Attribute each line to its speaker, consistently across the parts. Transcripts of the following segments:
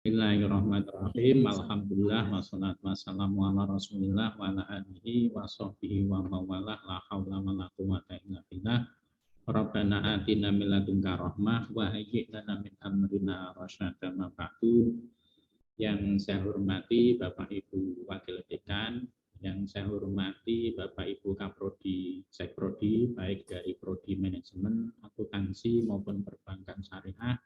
Speaker 1: Bismillahirrahmanirrahim. Alhamdulillah wassalatu wassalamu ala Rasulillah wa ala alihi wa sahbihi wa mawalah la haula wa la quwwata illa billah. Rabbana atina min ladunka rahmah wa hayyi' lana min amrina rasyada ma ba'du. Yang saya hormati Bapak Ibu Wakil Dekan, yang saya hormati Bapak Ibu Kaprodi, Sekprodi, baik dari Prodi Manajemen, Akuntansi maupun Perbankan Syariah.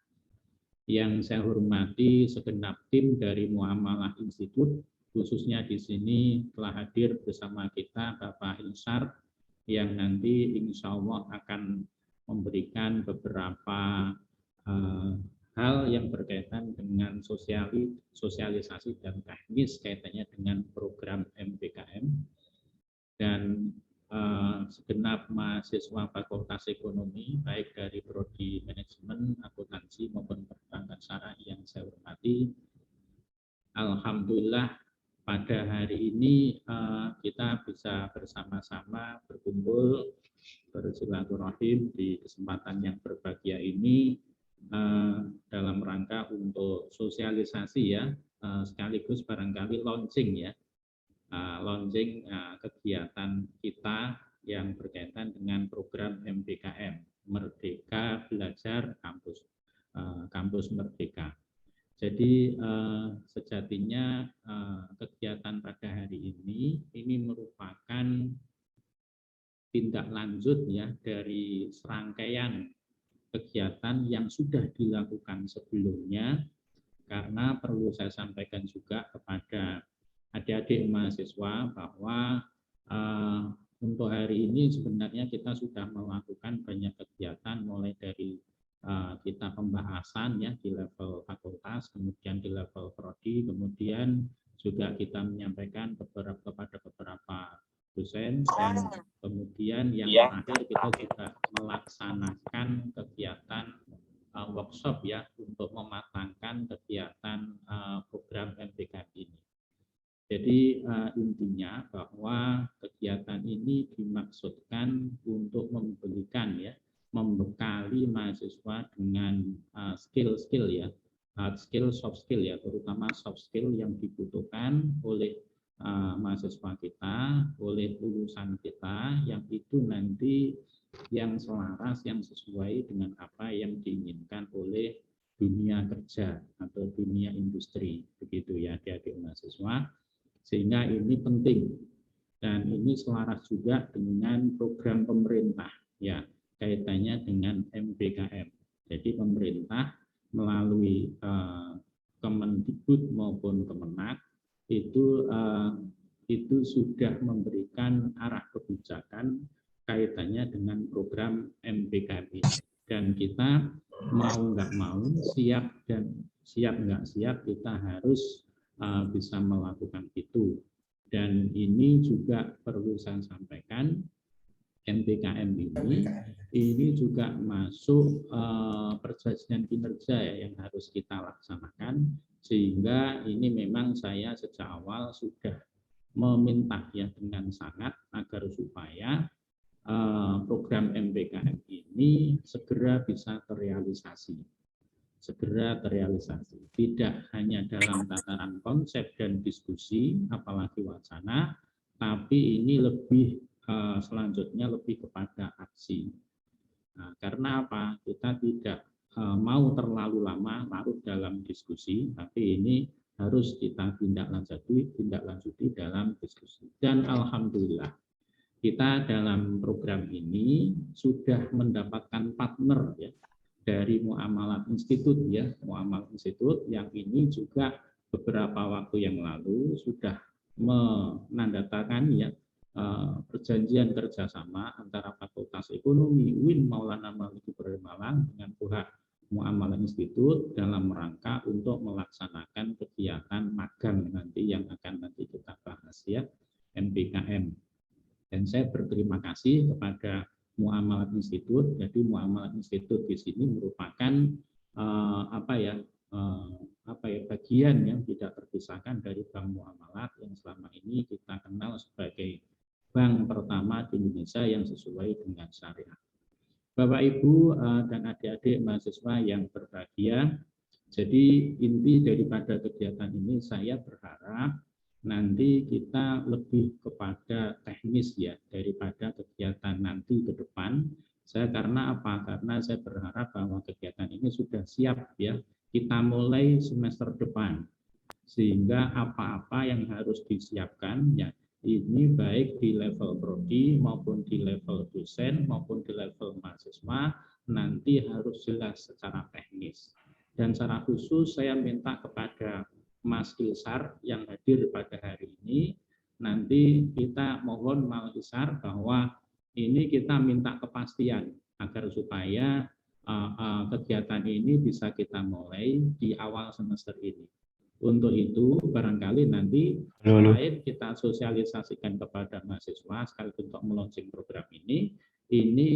Speaker 1: Yang saya hormati segenap tim dari Muamalah Institut, khususnya di sini telah hadir bersama kita Bapak Insar yang nanti insya Allah akan memberikan beberapa hal yang berkaitan dengan sosialisasi dan teknis kaitannya dengan program MBKM. Dan segenap mahasiswa Fakultas Ekonomi, baik dari Prodi Manajemen, Akuntansi maupun Perbankan Syariah yang saya hormati. Alhamdulillah pada hari ini kita bisa bersama-sama berkumpul bersilaturahim di kesempatan yang berbahagia ini dalam rangka untuk sosialisasi ya, sekaligus barangkali launching ya. Launching kegiatan kita yang berkaitan dengan program MBKM, Merdeka Belajar Kampus Merdeka. Jadi sejatinya kegiatan pada hari ini merupakan tindak lanjut ya dari serangkaian kegiatan yang sudah dilakukan sebelumnya, karena perlu saya sampaikan juga kepada adik-adik mahasiswa bahwa untuk hari ini sebenarnya kita sudah melakukan banyak kegiatan, mulai dari kita pembahasan ya di level fakultas, kemudian di level prodi, kemudian juga kita menyampaikan kepada beberapa dosen, dan kemudian yang terakhir kita juga melaksanakan kegiatan workshop ya untuk mematangkan kegiatan program MBKM ini. Jadi intinya bahwa kegiatan ini dimaksudkan untuk membekali mahasiswa dengan skill-skill ya, hard skill, soft skill ya, terutama soft skill yang dibutuhkan oleh mahasiswa kita, oleh lulusan kita, yang itu nanti yang selaras, yang sesuai dengan apa yang diinginkan oleh dunia kerja atau dunia industri, begitu ya adik-adik mahasiswa. Sehingga ini penting dan ini selaras juga dengan program pemerintah ya, kaitannya dengan MBKM. Jadi pemerintah melalui Kemendikbud maupun Kemenak itu sudah memberikan arah kebijakan kaitannya dengan program MBKM ini. Dan kita mau nggak mau, siap nggak siap, kita harus bisa melakukan itu. Dan ini juga perlu saya sampaikan, MBKM ini juga masuk perjanjian kinerja ya, yang harus kita laksanakan, sehingga ini memang saya sejak awal sudah meminta ya dengan sangat agar supaya program MBKM ini segera bisa terrealisasi. Tidak hanya dalam tataran konsep dan diskusi, apalagi wacana, tapi ini lebih selanjutnya lebih kepada aksi. Nah, karena apa? Kita tidak mau terlalu lama larut dalam diskusi, tapi ini harus kita tindak lanjuti dalam diskusi. Dan alhamdulillah kita dalam program ini sudah mendapatkan partner ya dari Muamalah Institut ya, Muamalah Institut yang ini juga beberapa waktu yang lalu sudah menandatangani ya perjanjian kerjasama antara Fakultas Ekonomi UIN Maulana Malik Ibrahim Malang dengan pihak Muamalah Institut dalam rangka untuk melaksanakan kegiatan magang nanti yang akan nanti kita bahas ya, MBKM. Dan saya berterima kasih kepada Muamalah Institut. Jadi Muamalah Institut di sini merupakan bagian yang tidak terpisahkan dari Bank Muamalat yang selama ini kita kenal sebagai bank pertama di Indonesia yang sesuai dengan syariah. Bapak Ibu dan adik-adik mahasiswa yang berbahagia, Jadi inti daripada kegiatan ini saya berharap nanti kita lebih kepada teknis ya daripada kegiatan nanti ke depan. Saya karena apa? Karena saya berharap bahwa kegiatan ini sudah siap ya. Kita mulai semester depan. Sehingga apa-apa yang harus disiapkan ya ini baik di level prodi maupun di level dosen maupun di level mahasiswa nanti harus jelas secara teknis. Dan secara khusus saya minta kepada Mas Ilsar yang hadir pada hari ini, nanti kita mohon Mas Ilsar bahwa ini kita minta kepastian agar supaya kegiatan ini bisa kita mulai di awal semester ini. Untuk itu, barangkali nanti selain kita sosialisasikan kepada mahasiswa sekaligus untuk meluncing program ini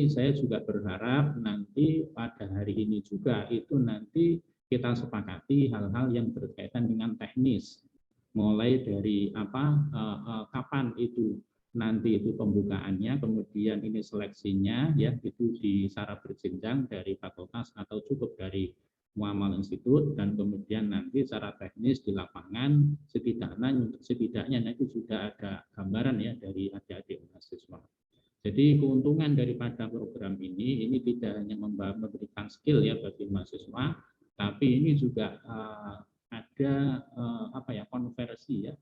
Speaker 1: saya juga berharap nanti pada hari ini juga itu nanti kita sepakati hal-hal yang berkaitan dengan teknis, mulai dari kapan itu nanti itu pembukaannya, kemudian ini seleksinya ya itu di secara berjenjang dari fakultas atau cukup dari muamal institut, dan kemudian nanti secara teknis di lapangan setidaknya nanti sudah ada gambaran ya dari adik-adik mahasiswa. Jadi keuntungan daripada program ini tidak hanya memberikan skill ya bagi mahasiswa, tapi ini juga ada konversi ya.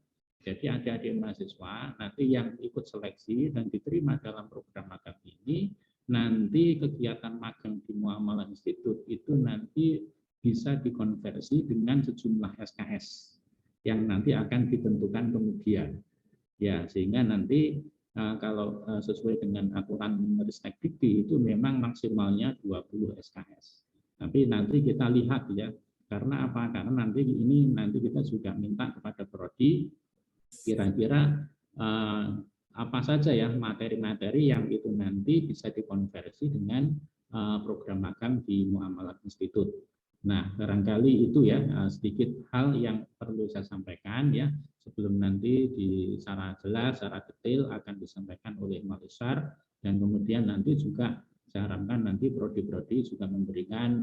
Speaker 1: Jadi adik-adik mahasiswa nanti yang ikut seleksi dan diterima dalam program magang ini, nanti kegiatan magang di Muamalah Institut itu nanti bisa dikonversi dengan sejumlah SKS yang nanti akan ditentukan kemudian. Ya, sehingga nanti kalau sesuai dengan aturan Ristek Dikti itu memang maksimalnya 20 SKS. Tapi nanti kita lihat ya, karena apa? Karena nanti kita juga minta kepada prodi kira-kira apa saja ya materi-materi yang itu nanti bisa dikonversi dengan program magang di Muamalah Institut. Nah, barangkali itu ya sedikit hal yang perlu saya sampaikan ya sebelum nanti secara jelas, secara detail akan disampaikan oleh Malisar, dan kemudian nanti juga saya harapkan nanti prodi-prodi juga memberikan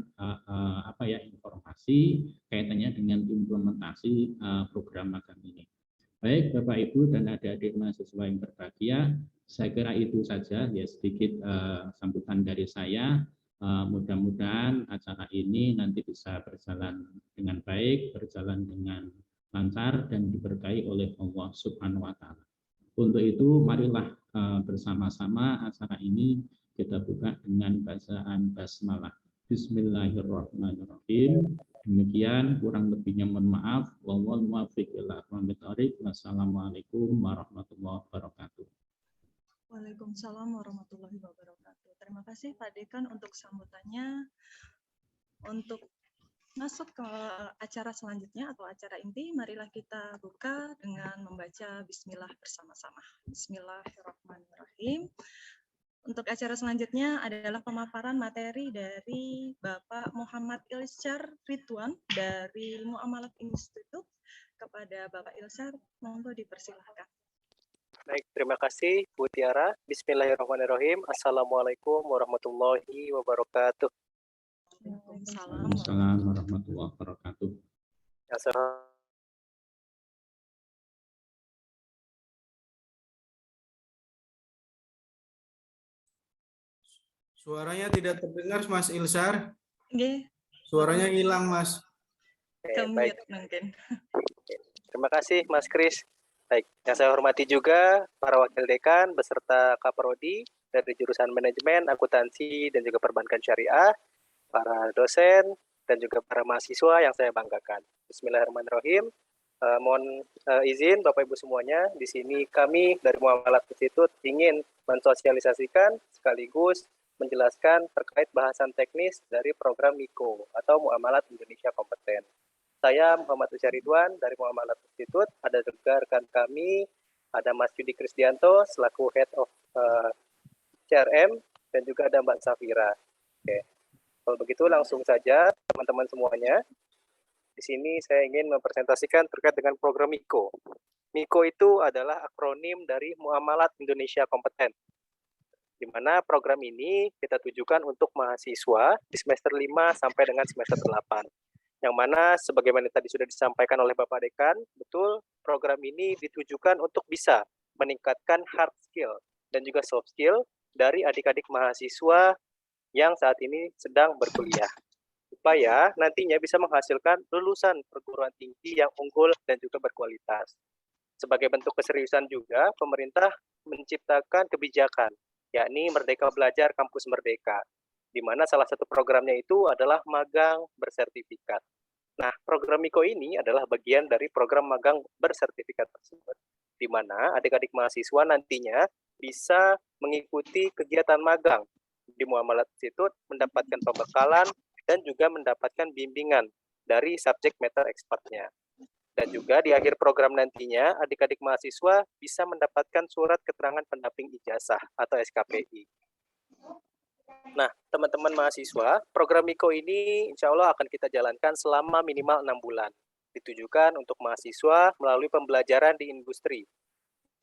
Speaker 1: informasi kaitannya dengan implementasi program magang ini. Baik Bapak Ibu dan adik-adik mahasiswa yang berbahagia, saya kira itu saja ya sedikit sambutan dari saya. Mudah-mudahan acara ini nanti bisa berjalan dengan baik, berjalan dengan lancar dan diberkahi oleh Allah Subhanahu wa taala. Untuk itu marilah bersama-sama acara ini kita buka dengan bacaan basmalah. Bismillahirrahmanirrahim. Demikian, kurang lebihnya mohon maaf. Wallahul muwaffiq ila aqwamit thoriq. Wassalamualaikum warahmatullahi wabarakatuh.
Speaker 2: Waalaikumsalam warahmatullahi wabarakatuh. Terima kasih Pak Dekan untuk sambutannya. Untuk masuk ke acara selanjutnya atau acara inti, marilah kita buka dengan membaca Bismillah bersama-sama. Bismillahirrahmanirrahim. Untuk acara selanjutnya adalah pemaparan materi dari Bapak Muhammad Ilsyar Ridwan dari Muamalat Institut. Kepada Bapak Ilsyar, monggo dipersilahkan.
Speaker 3: Baik, terima kasih Bu Tiara. Bismillahirrahmanirrahim. Assalamualaikum warahmatullahi wabarakatuh.
Speaker 1: Waalaikumsalam warahmatullahi wabarakatuh.
Speaker 4: Suaranya tidak terdengar Mas Ilsyar.
Speaker 2: Oke.
Speaker 4: Suaranya hilang Mas.
Speaker 3: Baik. Terima kasih Mas Kris. Baik, yang saya hormati juga para wakil dekan beserta Kaprodi dari jurusan manajemen, akuntansi, dan juga perbankan syariah, para dosen, dan juga para mahasiswa yang saya banggakan. Bismillahirrahmanirrahim. Mohon izin Bapak Ibu semuanya, di sini kami dari Muamalat Institut ingin mensosialisasikan sekaligus menjelaskan terkait bahasan teknis dari program MIKO atau Muamalat Indonesia Kompeten. Saya Muhammad Ilsyar Ridwan dari Muamalat Institut, ada juga rekan kami, ada Mas Yudi Krisdianto selaku Head of CRM, dan juga ada Mbak Safira. Oke. Kalau begitu langsung saja teman-teman semuanya. Di sini saya ingin mempresentasikan terkait dengan program MIKO. MIKO itu adalah akronim dari Muamalat Indonesia Kompeten, di mana program ini kita tujukan untuk mahasiswa di semester 5 sampai dengan semester 8. Yang mana sebagaimana tadi sudah disampaikan oleh Bapak Dekan, betul program ini ditujukan untuk bisa meningkatkan hard skill dan juga soft skill dari adik-adik mahasiswa yang saat ini sedang berkuliah, supaya nantinya bisa menghasilkan lulusan perguruan tinggi yang unggul dan juga berkualitas. Sebagai bentuk keseriusan juga, pemerintah menciptakan kebijakan, yakni Merdeka Belajar Kampus Merdeka, di mana salah satu programnya itu adalah magang bersertifikat. Nah, program Miko ini adalah bagian dari program magang bersertifikat tersebut, di mana adik-adik mahasiswa nantinya bisa mengikuti kegiatan magang di Muamalat Institute, mendapatkan pembekalan dan juga mendapatkan bimbingan dari subject matter expertnya. Dan juga di akhir program nantinya, adik-adik mahasiswa bisa mendapatkan surat keterangan pendamping ijazah atau SKPI. Nah, teman-teman mahasiswa, program Miko ini insya Allah akan kita jalankan selama minimal 6 bulan. Ditujukan untuk mahasiswa melalui pembelajaran di industri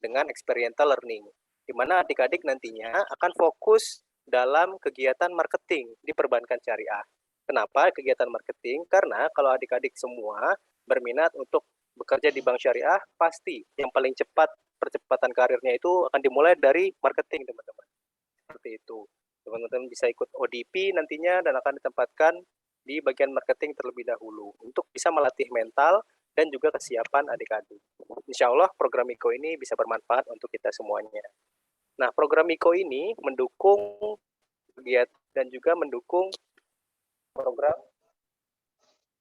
Speaker 3: dengan experiential learning, di mana adik-adik nantinya akan fokus dalam kegiatan marketing di perbankan syariah. Kenapa kegiatan marketing? Karena kalau adik-adik semua berminat untuk bekerja di bank syariah, pasti yang paling cepat percepatan karirnya itu akan dimulai dari marketing, teman-teman. Seperti itu. Teman-teman bisa ikut ODP nantinya dan akan ditempatkan di bagian marketing terlebih dahulu untuk bisa melatih mental dan juga kesiapan adik-adik. Insya Allah program Miko ini bisa bermanfaat untuk kita semuanya. Nah, program Miko ini mendukung kegiatan dan juga mendukung program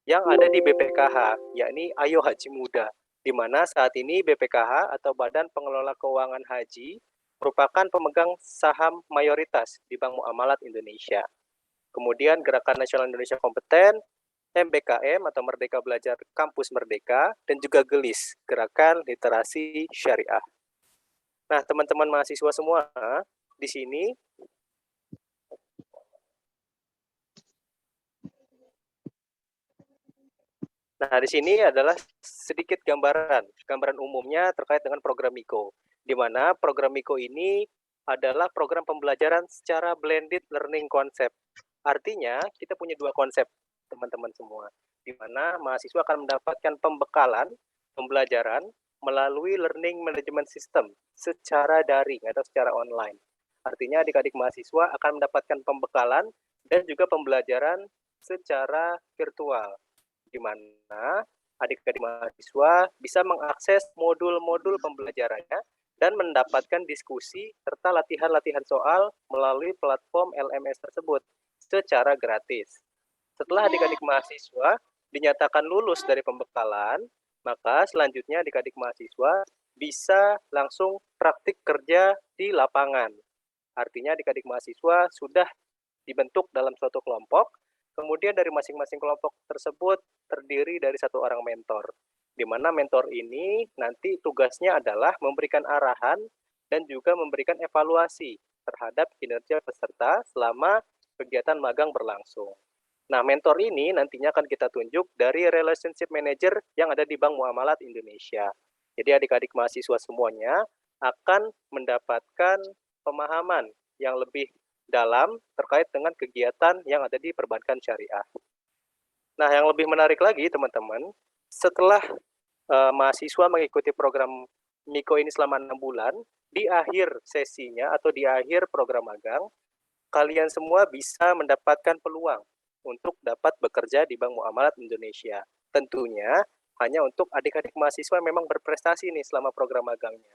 Speaker 3: yang ada di BPKH, yakni Ayo Haji Muda, di mana saat ini BPKH atau Badan Pengelola Keuangan Haji merupakan pemegang saham mayoritas di Bank Muamalat Indonesia. Kemudian Gerakan Nasional Indonesia Kompeten, MBKM atau Merdeka Belajar Kampus Merdeka, dan juga GELIS, Gerakan Literasi Syariah. Nah, teman-teman mahasiswa semua, di sini adalah sedikit gambaran umumnya terkait dengan program Miko, di mana program Miko ini adalah program pembelajaran secara blended learning concept. Artinya, kita punya dua konsep, teman-teman semua, di mana mahasiswa akan mendapatkan pembekalan pembelajaran melalui learning management system secara daring atau secara online. Artinya, adik-adik mahasiswa akan mendapatkan pembekalan dan juga pembelajaran secara virtual, di mana adik-adik mahasiswa bisa mengakses modul-modul pembelajarannya dan mendapatkan diskusi serta latihan-latihan soal melalui platform LMS tersebut secara gratis. Setelah adik-adik mahasiswa dinyatakan lulus dari pembekalan, maka selanjutnya adik-adik mahasiswa bisa langsung praktik kerja di lapangan. Artinya adik-adik mahasiswa sudah dibentuk dalam suatu kelompok, kemudian dari masing-masing kelompok tersebut terdiri dari satu orang mentor, di mana mentor ini nanti tugasnya adalah memberikan arahan dan juga memberikan evaluasi terhadap kinerja peserta selama kegiatan magang berlangsung. Nah, mentor ini nantinya akan kita tunjuk dari relationship manager yang ada di Bank Muamalat Indonesia. Jadi adik-adik mahasiswa semuanya akan mendapatkan pemahaman yang lebih dalam terkait dengan kegiatan yang ada di perbankan syariah. Nah, yang lebih menarik lagi, teman-teman, setelah mahasiswa mengikuti program Miko ini selama 6 bulan, di akhir sesinya atau di akhir program magang, kalian semua bisa mendapatkan peluang untuk dapat bekerja di Bank Muamalat Indonesia. Tentunya hanya untuk adik-adik mahasiswa memang berprestasi nih selama program magangnya.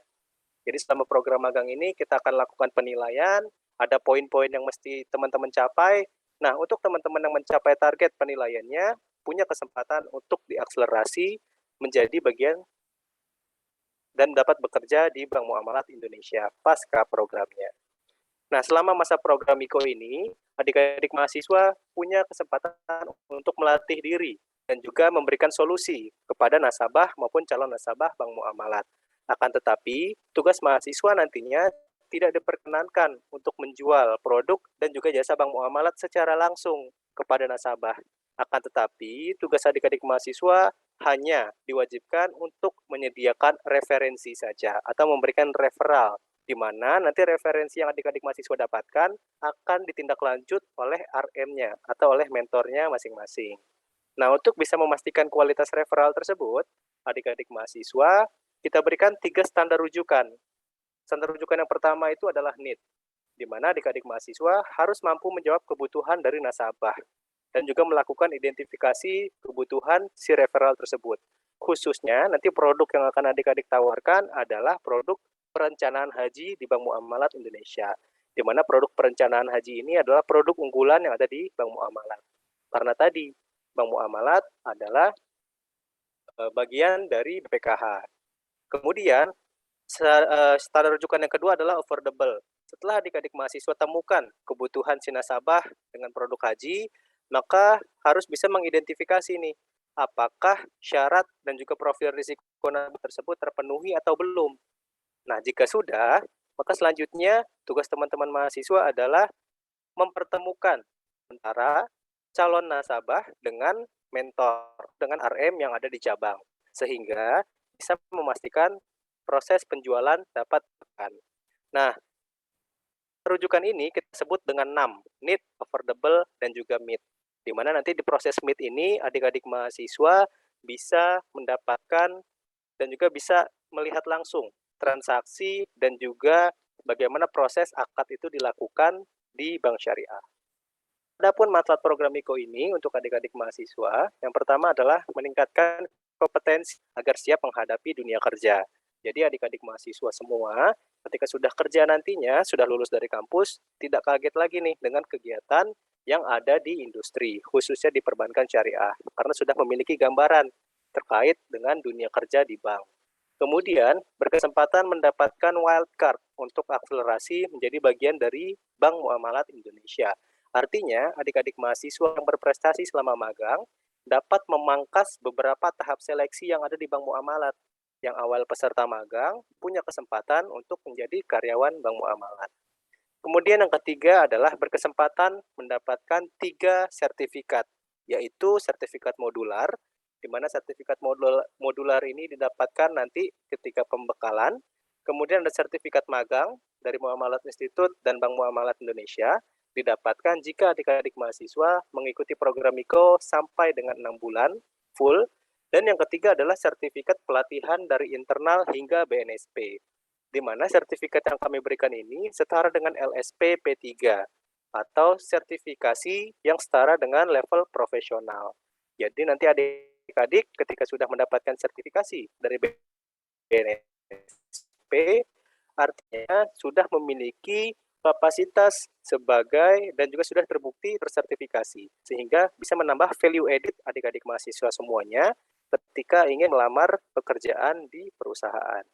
Speaker 3: Jadi selama program magang ini kita akan lakukan penilaian, ada poin-poin yang mesti teman-teman capai. Nah, untuk teman-teman yang mencapai target penilaiannya, punya kesempatan untuk diakselerasi menjadi bagian dan dapat bekerja di Bank Muamalat Indonesia pasca programnya. Nah, selama masa program Miko ini, adik-adik mahasiswa punya kesempatan untuk melatih diri dan juga memberikan solusi kepada nasabah maupun calon nasabah Bank Muamalat. Akan tetapi, tugas mahasiswa nantinya tidak diperkenankan untuk menjual produk dan juga jasa Bank Muamalat secara langsung kepada nasabah. Akan tetapi, tugas adik-adik mahasiswa hanya diwajibkan untuk menyediakan referensi saja atau memberikan referral, di mana nanti referensi yang adik-adik mahasiswa dapatkan akan ditindaklanjut oleh RM-nya atau oleh mentornya masing-masing. Nah, untuk bisa memastikan kualitas referral tersebut, adik-adik mahasiswa, kita berikan 3 standar rujukan. Standar rujukan yang pertama itu adalah need, di mana adik-adik mahasiswa harus mampu menjawab kebutuhan dari nasabah dan juga melakukan identifikasi kebutuhan si referral tersebut. Khususnya nanti produk yang akan adik-adik tawarkan adalah produk perencanaan haji di Bank Muamalat Indonesia, di mana produk perencanaan haji ini adalah produk unggulan yang ada di Bank Muamalat. Karena tadi Bank Muamalat adalah bagian dari BPKH. Kemudian standar rujukan yang kedua adalah affordable. Setelah adik-adik mahasiswa temukan kebutuhan si nasabah dengan produk haji, maka harus bisa mengidentifikasi nih, apakah syarat dan juga profil risiko tersebut terpenuhi atau belum. Nah, jika sudah, maka selanjutnya tugas teman-teman mahasiswa adalah mempertemukan antara calon nasabah dengan mentor, dengan RM yang ada di cabang, sehingga bisa memastikan proses penjualan dapat tekan. Nah, rujukan ini kita sebut dengan NAM, need, affordable, dan juga meet. Di mana nanti di proses meet ini adik-adik mahasiswa bisa mendapatkan dan juga bisa melihat langsung transaksi dan juga bagaimana proses akad itu dilakukan di bank syariah. Adapun manfaat program Miko ini untuk adik-adik mahasiswa, yang pertama adalah meningkatkan kompetensi agar siap menghadapi dunia kerja. Jadi adik-adik mahasiswa semua, ketika sudah kerja nantinya, sudah lulus dari kampus, tidak kaget lagi nih dengan kegiatan yang ada di industri, khususnya di perbankan syariah, karena sudah memiliki gambaran terkait dengan dunia kerja di bank. Kemudian, berkesempatan mendapatkan wildcard untuk akselerasi menjadi bagian dari Bank Muamalat Indonesia. Artinya, adik-adik mahasiswa yang berprestasi selama magang dapat memangkas beberapa tahap seleksi yang ada di Bank Muamalat. Yang awal peserta magang punya kesempatan untuk menjadi karyawan Bank Muamalat. Kemudian yang ketiga adalah berkesempatan mendapatkan 3 sertifikat, yaitu sertifikat modular, di mana sertifikat modular ini didapatkan nanti ketika pembekalan. Kemudian ada sertifikat magang dari Muamalat Institute dan Bank Muamalat Indonesia, didapatkan jika adik-adik mahasiswa mengikuti program Miko sampai dengan 6 bulan full. Dan yang ketiga adalah sertifikat pelatihan dari internal hingga BNSP, di mana sertifikat yang kami berikan ini setara dengan LSP P3 atau sertifikasi yang setara dengan level profesional. Jadi nanti adik-adik ketika sudah mendapatkan sertifikasi dari BNSP, artinya sudah memiliki kapasitas sebagai dan juga sudah terbukti tersertifikasi, sehingga bisa menambah value added adik-adik mahasiswa semuanya ketika ingin melamar pekerjaan di perusahaan.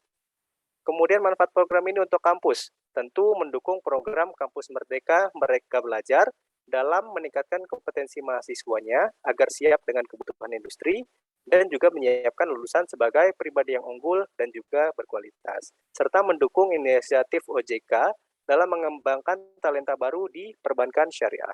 Speaker 3: Kemudian manfaat program ini untuk kampus, tentu mendukung program Kampus Merdeka Mereka Belajar dalam meningkatkan kompetensi mahasiswanya agar siap dengan kebutuhan industri dan juga menyiapkan lulusan sebagai pribadi yang unggul dan juga berkualitas, serta mendukung inisiatif OJK dalam mengembangkan talenta baru di perbankan syariah.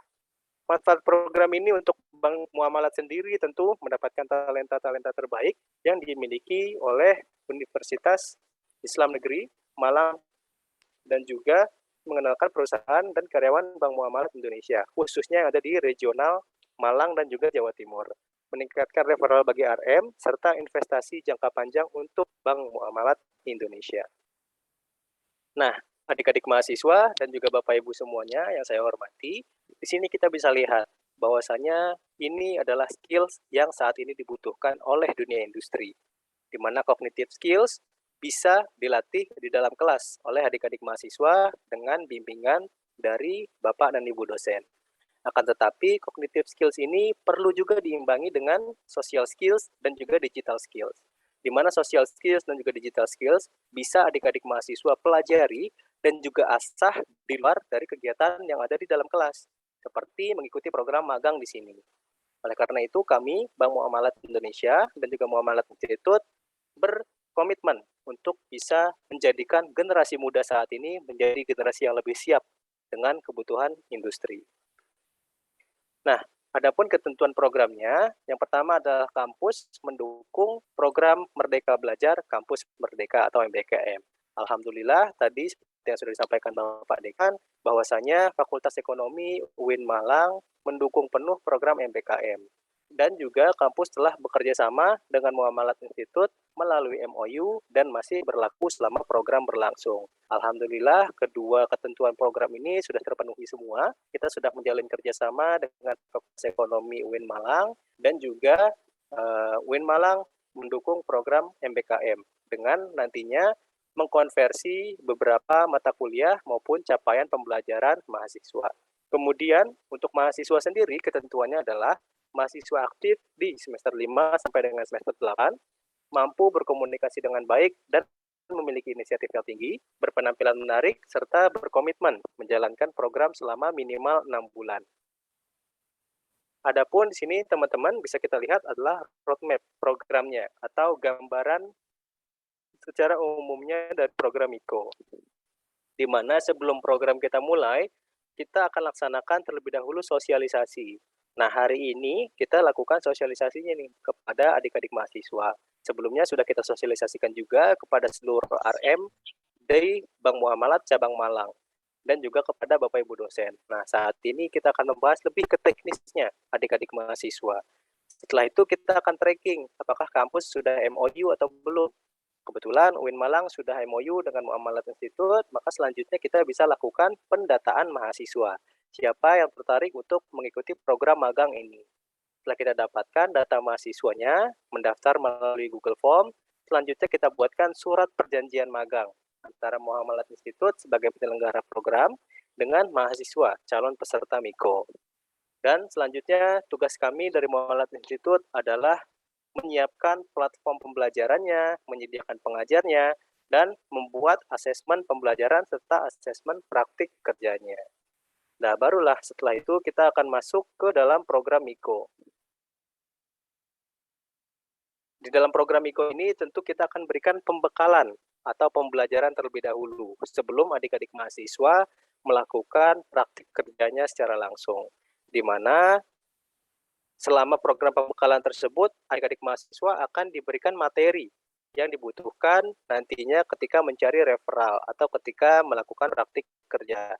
Speaker 3: Manfaat program ini untuk Bank Muamalat sendiri tentu mendapatkan talenta-talenta terbaik yang dimiliki oleh Universitas Islam Negeri Malang dan juga mengenalkan perusahaan dan karyawan Bank Muamalat Indonesia, khususnya yang ada di regional Malang dan juga Jawa Timur. Meningkatkan referral bagi RM serta investasi jangka panjang untuk Bank Muamalat Indonesia. Nah, adik-adik mahasiswa dan juga Bapak Ibu semuanya yang saya hormati, di sini kita bisa lihat bahwasanya ini adalah skills yang saat ini dibutuhkan oleh dunia industri, di mana cognitive skills bisa dilatih di dalam kelas oleh adik-adik mahasiswa dengan bimbingan dari Bapak dan Ibu dosen. Akan tetapi, cognitive skills ini perlu juga diimbangi dengan social skills dan juga digital skills, di mana social skills dan juga digital skills bisa adik-adik mahasiswa pelajari dan juga asah di luar dari kegiatan yang ada di dalam kelas, seperti mengikuti program magang di sini. Oleh karena itu, kami, Bank Muamalat Indonesia dan juga Muamalat Institute berkomitmen untuk bisa menjadikan generasi muda saat ini menjadi generasi yang lebih siap dengan kebutuhan industri. Nah, adapun ketentuan programnya, yang pertama adalah kampus mendukung program Merdeka Belajar Kampus Merdeka atau MBKM. Alhamdulillah, tadi seperti yang sudah disampaikan Bapak Dekan, bahwasanya Fakultas Ekonomi UIN Malang mendukung penuh program MBKM. dan juga kampus telah bekerja sama dengan Muamalat Institute melalui MOU dan masih berlaku selama program berlangsung. Alhamdulillah, kedua ketentuan program ini sudah terpenuhi semua. Kita sudah menjalin kerjasama dengan Fakultas Ekonomi UIN Malang dan juga UIN Malang mendukung program MBKM dengan nantinya mengkonversi beberapa mata kuliah maupun capaian pembelajaran mahasiswa. Kemudian untuk mahasiswa sendiri ketentuannya adalah mahasiswa aktif di semester 5 sampai dengan semester 8 mampu berkomunikasi dengan baik dan memiliki inisiatif yang tinggi, berpenampilan menarik, serta berkomitmen menjalankan program selama minimal 6 bulan. Adapun di sini teman-teman bisa kita lihat adalah roadmap programnya atau gambaran secara umumnya dari program MIKO. Di mana sebelum program kita mulai, kita akan laksanakan terlebih dahulu sosialisasi. Nah, hari ini kita lakukan sosialisasinya nih kepada adik-adik mahasiswa. Sebelumnya sudah kita sosialisasikan juga kepada seluruh RM dari Bank Muamalat Cabang Malang dan juga kepada Bapak Ibu dosen. Nah, saat ini kita akan membahas lebih ke teknisnya adik-adik mahasiswa. Setelah itu kita akan tracking apakah kampus sudah MOU atau belum. Kebetulan UIN Malang sudah MOU dengan Muamalat Institute, maka selanjutnya kita bisa lakukan pendataan mahasiswa. Siapa yang tertarik untuk mengikuti program magang ini? Setelah kita dapatkan data mahasiswanya, mendaftar melalui Google Form, selanjutnya kita buatkan surat perjanjian magang antara Muamalat Institute sebagai penyelenggara program dengan mahasiswa calon peserta MIKO. Dan selanjutnya tugas kami dari Muamalat Institute adalah menyiapkan platform pembelajarannya, menyediakan pengajarnya, dan membuat asesmen pembelajaran serta asesmen praktik kerjanya. Nah, barulah setelah itu kita akan masuk ke dalam program MIKO. Di dalam program MIKO ini tentu kita akan berikan pembekalan atau pembelajaran terlebih dahulu sebelum adik-adik mahasiswa melakukan praktik kerjanya secara langsung. Di mana selama program pembekalan tersebut, adik-adik mahasiswa akan diberikan materi yang dibutuhkan nantinya ketika mencari referral atau ketika melakukan praktik kerja.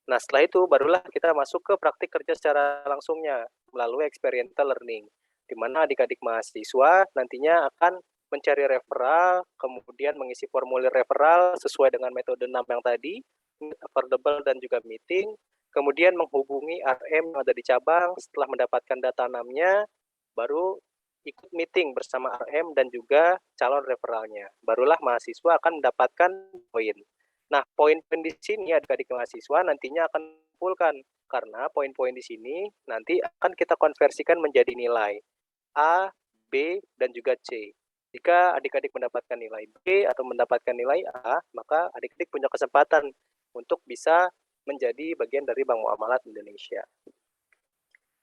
Speaker 3: Nah, setelah itu barulah kita masuk ke praktik kerja secara langsungnya melalui experiential learning, di mana adik-adik mahasiswa nantinya akan mencari referral, kemudian mengisi formulir referral sesuai dengan metode 6 yang tadi, affordable dan juga meeting, kemudian menghubungi RM yang ada di cabang. Setelah mendapatkan data 6-nya, baru ikut meeting bersama RM dan juga calon referralnya. Barulah mahasiswa akan mendapatkan poin. Nah, poin-poin di sini adik-adik mahasiswa nantinya akan kumpulkan, karena poin-poin di sini nanti akan kita konversikan menjadi nilai A, B, dan juga C. Jika adik-adik mendapatkan nilai B atau mendapatkan nilai A, maka adik-adik punya kesempatan untuk bisa menjadi bagian dari Bank Muamalat Indonesia.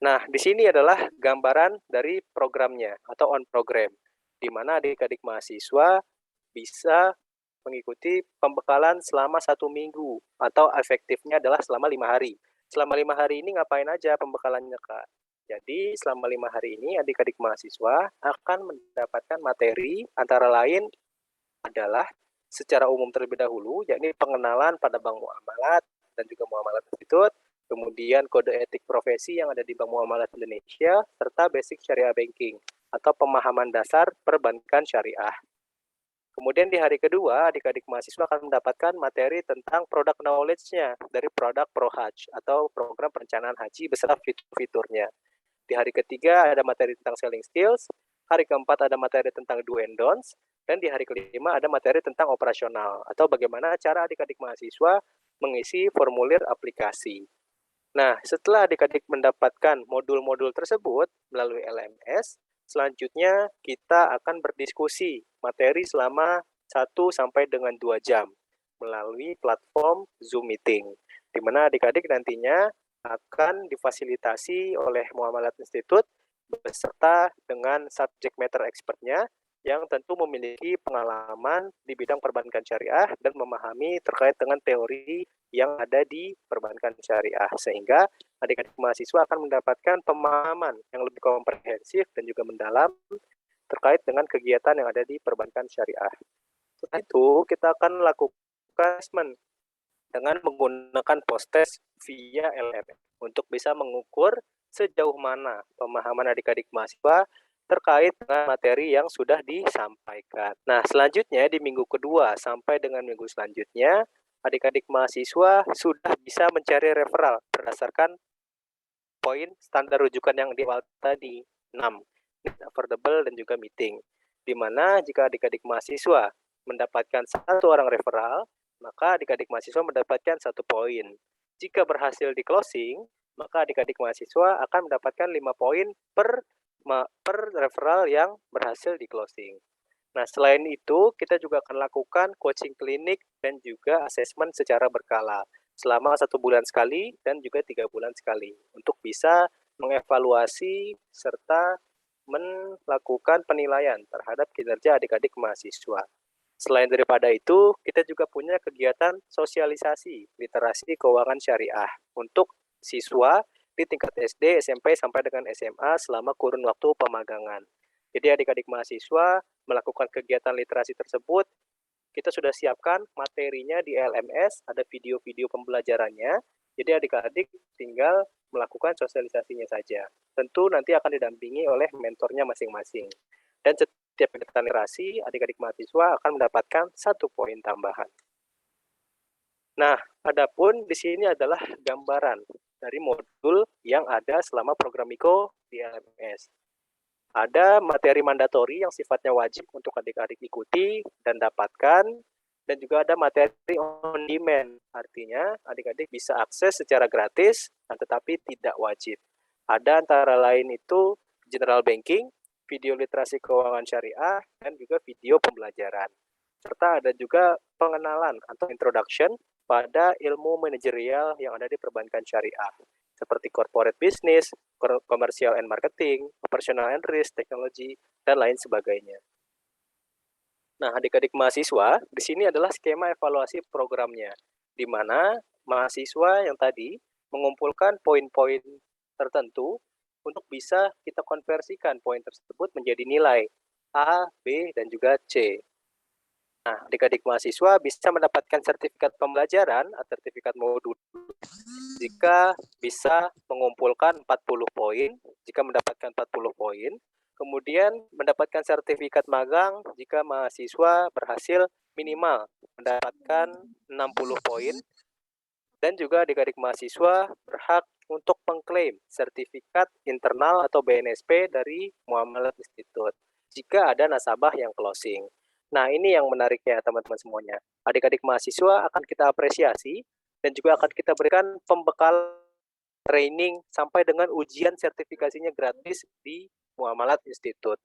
Speaker 3: Nah, di sini adalah gambaran dari programnya atau on program, di mana adik-adik mahasiswa bisa mengikuti pembekalan selama 1 minggu atau efektifnya adalah selama 5 hari. Selama 5 hari ini ngapain aja pembekalannya, Kak? Jadi selama 5 hari ini adik-adik mahasiswa akan mendapatkan materi antara lain adalah secara umum terlebih dahulu, yakni pengenalan pada Bank Muamalat dan juga Muamalat Institute, kemudian kode etik profesi yang ada di Bank Muamalat Indonesia, serta basic syariah banking atau pemahaman dasar perbankan syariah. Kemudian di hari kedua, adik-adik mahasiswa akan mendapatkan materi tentang product knowledge-nya dari produk ProHaj atau program perencanaan haji beserta fitur-fiturnya. Di hari ketiga ada materi tentang selling skills, hari keempat ada materi tentang do and don'ts, dan di hari kelima ada materi tentang operasional atau bagaimana cara adik-adik mahasiswa mengisi formulir aplikasi. Nah, setelah adik-adik mendapatkan modul-modul tersebut melalui LMS, selanjutnya kita akan berdiskusi materi selama 1 sampai dengan 2 jam melalui platform Zoom Meeting, di mana adik-adik nantinya akan difasilitasi oleh Muamalat Institute beserta dengan subject matter expert-nya yang tentu memiliki pengalaman di bidang perbankan syariah dan memahami terkait dengan teori yang ada di perbankan syariah, sehingga adik-adik mahasiswa akan mendapatkan pemahaman yang lebih komprehensif dan juga mendalam terkait dengan kegiatan yang ada di perbankan syariah. Setelah itu kita akan lakukan assessment dengan menggunakan post test via LMS untuk bisa mengukur sejauh mana pemahaman adik-adik mahasiswa terkait dengan materi yang sudah disampaikan. Nah, selanjutnya di minggu kedua sampai dengan minggu selanjutnya, adik-adik mahasiswa sudah bisa mencari referral berdasarkan poin standar rujukan yang di awal tadi, 6, affordable dan juga meeting. Di mana jika adik-adik mahasiswa mendapatkan 1 orang referral, maka adik-adik mahasiswa mendapatkan 1 poin. Jika berhasil di closing, maka adik-adik mahasiswa akan mendapatkan 5 poin per referral yang berhasil di closing. Nah, selain itu, kita juga akan lakukan coaching klinik dan juga asesmen secara berkala selama 1 bulan sekali dan juga 3 bulan sekali untuk bisa mengevaluasi serta melakukan penilaian terhadap kinerja adik-adik mahasiswa. Selain daripada itu, kita juga punya kegiatan sosialisasi literasi keuangan syariah untuk siswa di tingkat SD, SMP, sampai dengan SMA selama kurun waktu pemagangan. Jadi adik-adik mahasiswa melakukan kegiatan literasi tersebut, kita sudah siapkan materinya di LMS, ada video-video pembelajarannya, jadi adik-adik tinggal melakukan sosialisasinya saja. Tentu nanti akan didampingi oleh mentornya masing-masing. Dan setiap kegiatan literasi, adik-adik mahasiswa akan mendapatkan 1 poin tambahan. Nah, adapun di sini adalah gambaran dari modul yang ada selama program Miko di LMS. Ada materi mandatori yang sifatnya wajib untuk adik-adik ikuti dan dapatkan, dan juga ada materi on demand, artinya adik-adik bisa akses secara gratis, tetapi tidak wajib. Ada antara lain itu general banking, video literasi keuangan syariah, dan juga video pembelajaran. Serta ada juga pengenalan atau introduction pada ilmu manajerial yang ada di perbankan syariah, seperti corporate business, commercial and marketing, operational and risk, teknologi, dan lain sebagainya. Nah, adik-adik mahasiswa, di sini adalah skema evaluasi programnya, di mana mahasiswa yang tadi mengumpulkan poin-poin tertentu untuk bisa kita konversikan poin tersebut menjadi nilai A, B, dan juga C. Nah, adik-adik mahasiswa bisa mendapatkan sertifikat pembelajaran atau sertifikat modul jika bisa mengumpulkan 40 poin, jika mendapatkan 40 poin, kemudian mendapatkan sertifikat magang jika mahasiswa berhasil minimal mendapatkan 60 poin, dan juga adik-adik mahasiswa berhak untuk mengklaim sertifikat internal atau BNSP dari Muamalat Institute jika ada nasabah yang closing. Nah, ini yang menariknya teman-teman semuanya. Adik-adik mahasiswa akan kita apresiasi dan juga akan kita berikan pembekal training sampai dengan ujian sertifikasinya gratis di Muamalat Institute.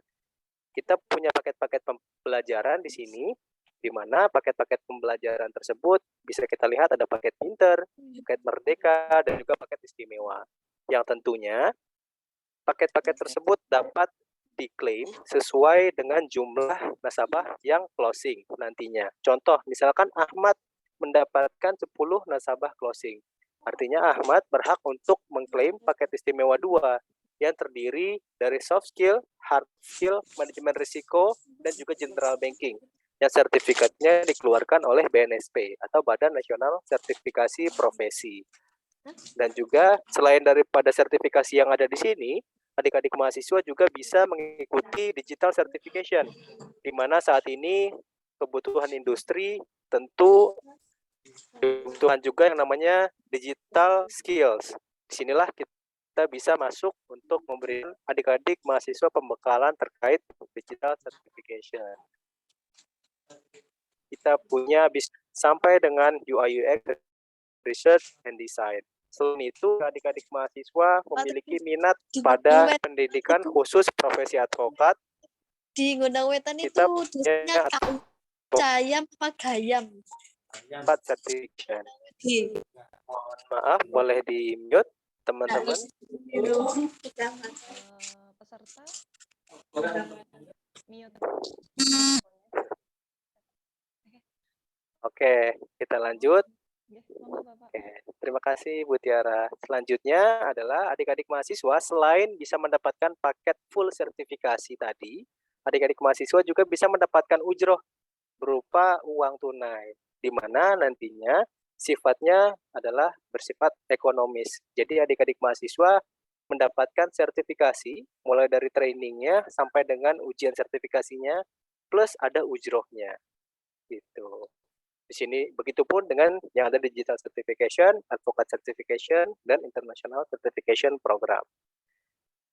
Speaker 3: Kita punya paket-paket pembelajaran di sini, di mana paket-paket pembelajaran tersebut bisa kita lihat ada paket Pinter, paket Merdeka, dan juga paket istimewa. Yang tentunya paket-paket tersebut dapat diklaim sesuai dengan jumlah nasabah yang closing nantinya. Contoh, misalkan Ahmad mendapatkan 10 nasabah closing. Artinya Ahmad berhak untuk mengklaim paket istimewa 2 yang terdiri dari soft skill, hard skill, manajemen risiko, dan juga general banking. Yang sertifikatnya dikeluarkan oleh BNSP atau Badan Nasional Sertifikasi Profesi. Dan juga selain daripada sertifikasi yang ada di sini, adik-adik mahasiswa juga bisa mengikuti digital certification, di mana saat ini kebutuhan industri tentu kebutuhan juga yang namanya digital skills. Disinilah kita bisa masuk untuk memberi adik-adik mahasiswa pembekalan terkait digital certification. Kita punya sampai dengan UI UX, research and design. Selain itu, adik-adik mahasiswa memiliki minat pada pendidikan khusus profesi advokat.
Speaker 5: Di Gondang Wetan itu
Speaker 3: Kita
Speaker 5: dosanya Cayam apa Gayam?
Speaker 3: Certification. Mohon maaf, boleh di mute teman-teman.
Speaker 2: Peserta mute.
Speaker 3: Oke, kita lanjut.
Speaker 2: Bapak.
Speaker 3: Oke, terima kasih Bu Tiara. Selanjutnya adalah adik-adik mahasiswa selain bisa mendapatkan paket full sertifikasi tadi, adik-adik mahasiswa juga bisa mendapatkan ujroh berupa uang tunai, di mana nantinya sifatnya adalah bersifat ekonomis. Jadi adik-adik mahasiswa mendapatkan sertifikasi, mulai dari trainingnya sampai dengan ujian sertifikasinya, plus ada ujrohnya, gitu. Di sini begitupun dengan yang ada digital certification, advocate certification, dan international certification program.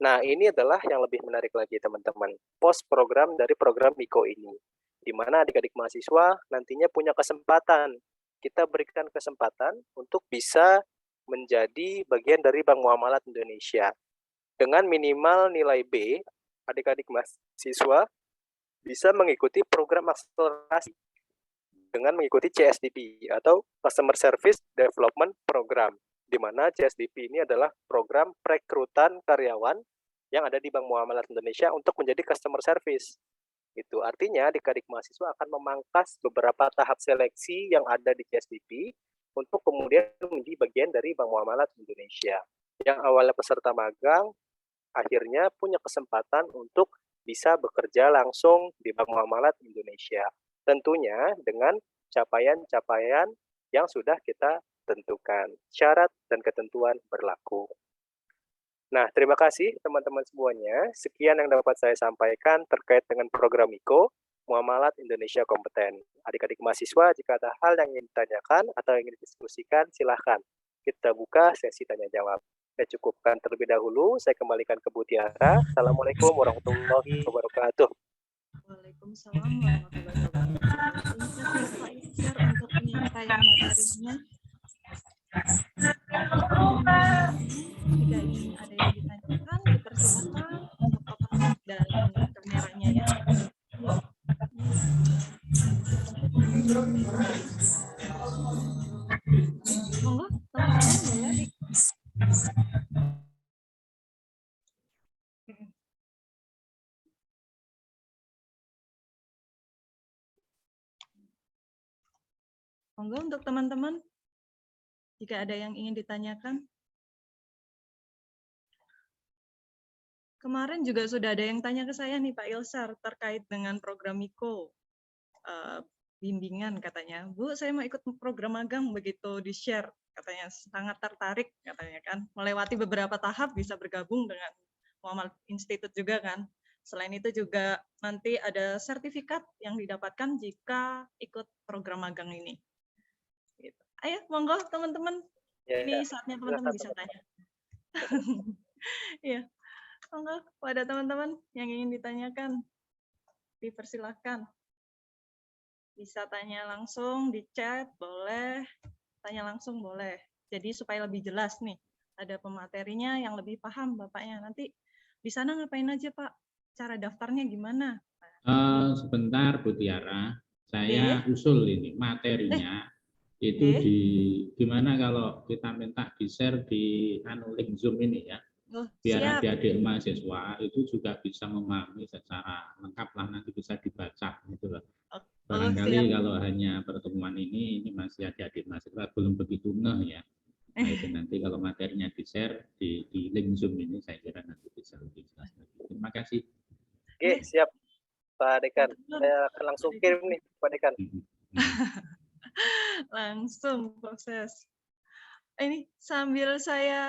Speaker 3: Nah, ini adalah yang lebih menarik lagi teman-teman, post program dari program MIKO ini, di mana adik-adik mahasiswa nantinya punya kesempatan, kita berikan kesempatan untuk bisa menjadi bagian dari Bank Muamalat Indonesia. Dengan minimal nilai B, adik-adik mahasiswa bisa mengikuti program akselerasi dengan mengikuti CSDP atau Customer Service Development Program, di mana CSDP ini adalah program perekrutan karyawan yang ada di Bank Muamalat Indonesia untuk menjadi customer service. Itu artinya adik-adik mahasiswa akan memangkas beberapa tahap seleksi yang ada di CSDP untuk kemudian menjadi bagian dari Bank Muamalat Indonesia. Yang awalnya peserta magang, akhirnya punya kesempatan untuk bisa bekerja langsung di Bank Muamalat Indonesia. Tentunya dengan capaian-capaian yang sudah kita tentukan. Syarat dan ketentuan berlaku. Nah, terima kasih teman-teman semuanya. Sekian yang dapat saya sampaikan terkait dengan program MIKO, Muamalat Indonesia Kompeten. Adik-adik mahasiswa, jika ada hal yang ingin ditanyakan atau ingin didiskusikan, silahkan. Kita buka sesi tanya-jawab. Saya cukupkan terlebih dahulu, saya kembalikan ke Bu Tiara. Assalamualaikum warahmatullahi wabarakatuh.
Speaker 2: Waalaikumsalam warahmatullahi wabarakatuh. Terima kasih Pak Ilsyar untuk penyampaian materinya. Jika ingin ada yang ditanyakan, dipersilakan untuk open mic dan kameranya ya. Monggo, teman-teman boleh. Monggo untuk teman-teman, jika ada yang ingin ditanyakan. Kemarin juga sudah ada yang tanya ke saya nih Pak Ilsyar terkait dengan program MIKO. Bimbingan katanya, Bu saya mau ikut program magang, begitu di-share katanya sangat tertarik katanya kan, melewati beberapa tahap bisa bergabung dengan Muamalat Institute juga kan. Selain itu juga nanti ada sertifikat yang didapatkan jika ikut program magang ini. Gitu. Ayo monggo teman-teman, ini saatnya teman-teman bisa tanya. Iya, monggo pada teman-teman yang ingin ditanyakan, dipersilahkan. Bisa tanya langsung di chat, boleh. Tanya langsung boleh. Jadi supaya lebih jelas nih, ada pematerinya yang lebih paham Bapaknya. Nanti di sana ngapain aja Pak? Cara daftarnya gimana?
Speaker 1: Sebentar Bu Tiara, saya usul ini materinya itu di gimana kalau kita minta di-share di link Zoom ini ya. Biar adik-adik mahasiswa itu juga bisa memahami secara lengkap lah, nanti bisa dibaca gitu loh. Barangkali kalau hanya pertemuan ini masih adik-adik mahasiswa belum begitu ngeh ya. Nah, itu nanti kalau materinya di-share di link Zoom ini saya kira nanti bisa lebih jelas lagi. Terima kasih.
Speaker 3: Oke, siap Pak Dekan. Saya akan langsung kirim nih Pak Dekan.
Speaker 2: Langsung proses. Ini sambil saya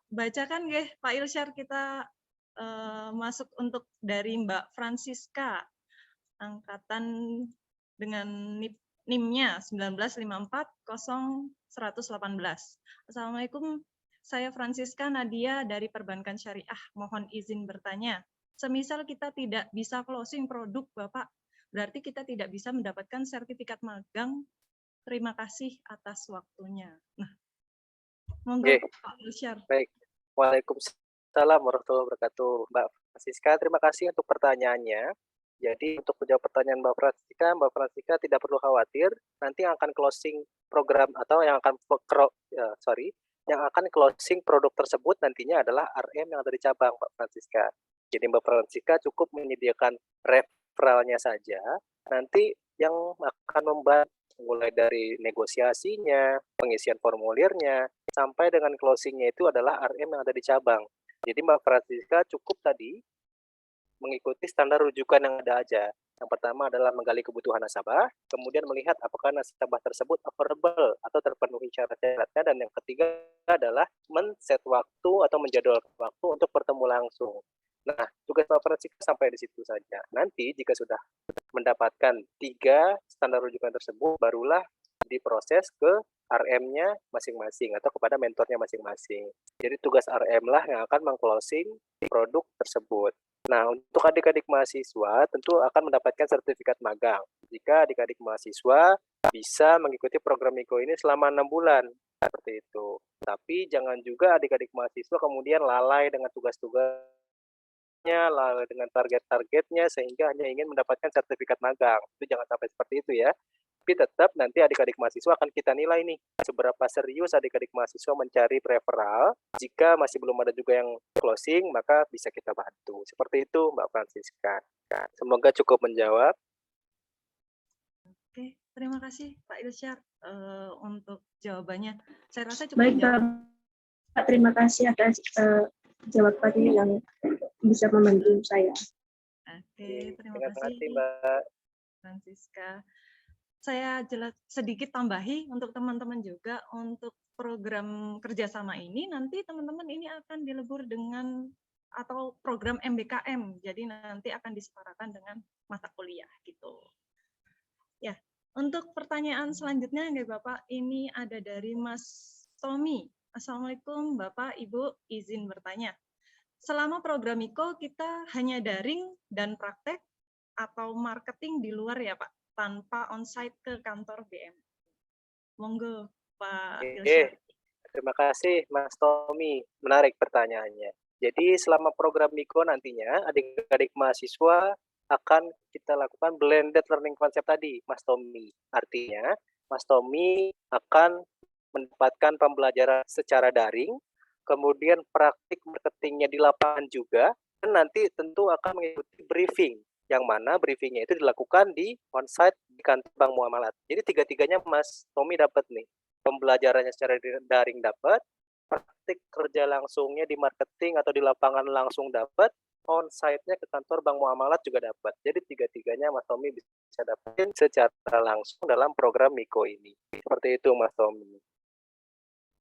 Speaker 2: bacakan nggih Pak Ilsyar, kita masuk untuk dari Mbak Francisca, angkatan dengan NIM-nya 195400118. Assalamualaikum, saya Francisca Nadia dari Perbankan Syariah. Mohon izin bertanya. Semisal kita tidak bisa closing produk Bapak, berarti kita tidak bisa mendapatkan sertifikat magang. Terima kasih atas waktunya. Nah, monggo Pak Ilsyar.
Speaker 3: Baik. Waalaikumsalam warahmatullahi wabarakatuh. Mbak Francisca, terima kasih untuk pertanyaannya. Jadi untuk menjawab pertanyaan Mbak Francisca tidak perlu khawatir. Nanti yang akan closing program atau yang akan closing produk tersebut nantinya adalah RM yang ada di cabang Mbak Francisca. Jadi Mbak Francisca cukup menyediakan referralnya saja. Nanti yang akan membantu mulai dari negosiasinya, pengisian formulirnya, sampai dengan closingnya itu adalah RM yang ada di cabang. Jadi Mbak Francisca cukup tadi mengikuti standar rujukan yang ada aja. Yang pertama adalah menggali kebutuhan nasabah, kemudian melihat apakah nasabah tersebut affordable atau terpenuhi syarat-syaratnya, dan yang ketiga adalah men-set waktu atau menjadwalkan waktu untuk bertemu langsung. Nah, tugas Pak Francisca sampai di situ saja. Nanti jika sudah mendapatkan 3 standar rujukan tersebut, barulah diproses ke RM-nya masing-masing atau kepada mentornya masing-masing. Jadi tugas RM lah yang akan meng-closing produk tersebut. Nah, untuk adik-adik mahasiswa tentu akan mendapatkan sertifikat magang. Jika adik-adik mahasiswa bisa mengikuti program Miko ini selama 6 bulan, seperti itu. Tapi jangan juga adik-adik mahasiswa kemudian lalai dengan tugas-tugasnya, lalai dengan target-targetnya, sehingga hanya ingin mendapatkan sertifikat magang. Itu jangan sampai seperti itu ya. Tapi tetap nanti adik-adik mahasiswa akan kita nilai nih, seberapa serius adik-adik mahasiswa mencari referral. Jika masih belum ada juga yang closing, maka bisa kita bantu. Seperti itu Mbak Francisca. Semoga cukup menjawab.
Speaker 2: Oke, terima kasih Pak Ilsyar untuk jawabannya. Saya rasa cukup
Speaker 6: Baik,
Speaker 2: menjawab.
Speaker 6: Pak, terima kasih atas jawabannya yang bisa membantu saya.
Speaker 2: Oke, terima
Speaker 3: Terima
Speaker 2: kasih
Speaker 3: kasih Mbak
Speaker 2: Francisca. Saya sedikit tambahi untuk teman-teman juga, untuk program kerjasama ini nanti teman-teman ini akan dilebur dengan atau program MBKM, jadi nanti akan disetarakan dengan mata kuliah gitu. Ya, untuk pertanyaan selanjutnya ya Bapak, ini ada dari Mas Tommy. Assalamualaikum Bapak, Ibu, izin bertanya. Selama program Miko kita hanya daring dan praktek atau marketing di luar ya Pak, tanpa onsite ke kantor BM. Monggo Pak Ilsyar.
Speaker 3: Terima kasih Mas Tommy, menarik pertanyaannya. Jadi selama program Miko nantinya adik-adik mahasiswa akan kita lakukan blended learning concept tadi, Mas Tommy. Artinya Mas Tommy akan mendapatkan pembelajaran secara daring, kemudian praktik marketingnya di lapangan juga, dan nanti tentu akan mengikuti briefing, yang mana briefingnya itu dilakukan di onsite di kantor Bank Muamalat. Jadi tiga-tiganya Mas Tommy dapat nih, pembelajarannya secara daring dapat, praktik kerja langsungnya di marketing atau di lapangan langsung dapat, onsite-nya ke kantor Bank Muamalat juga dapat. Jadi tiga-tiganya Mas Tommy bisa dapetin secara langsung dalam program Miko ini. Seperti itu Mas Tommy.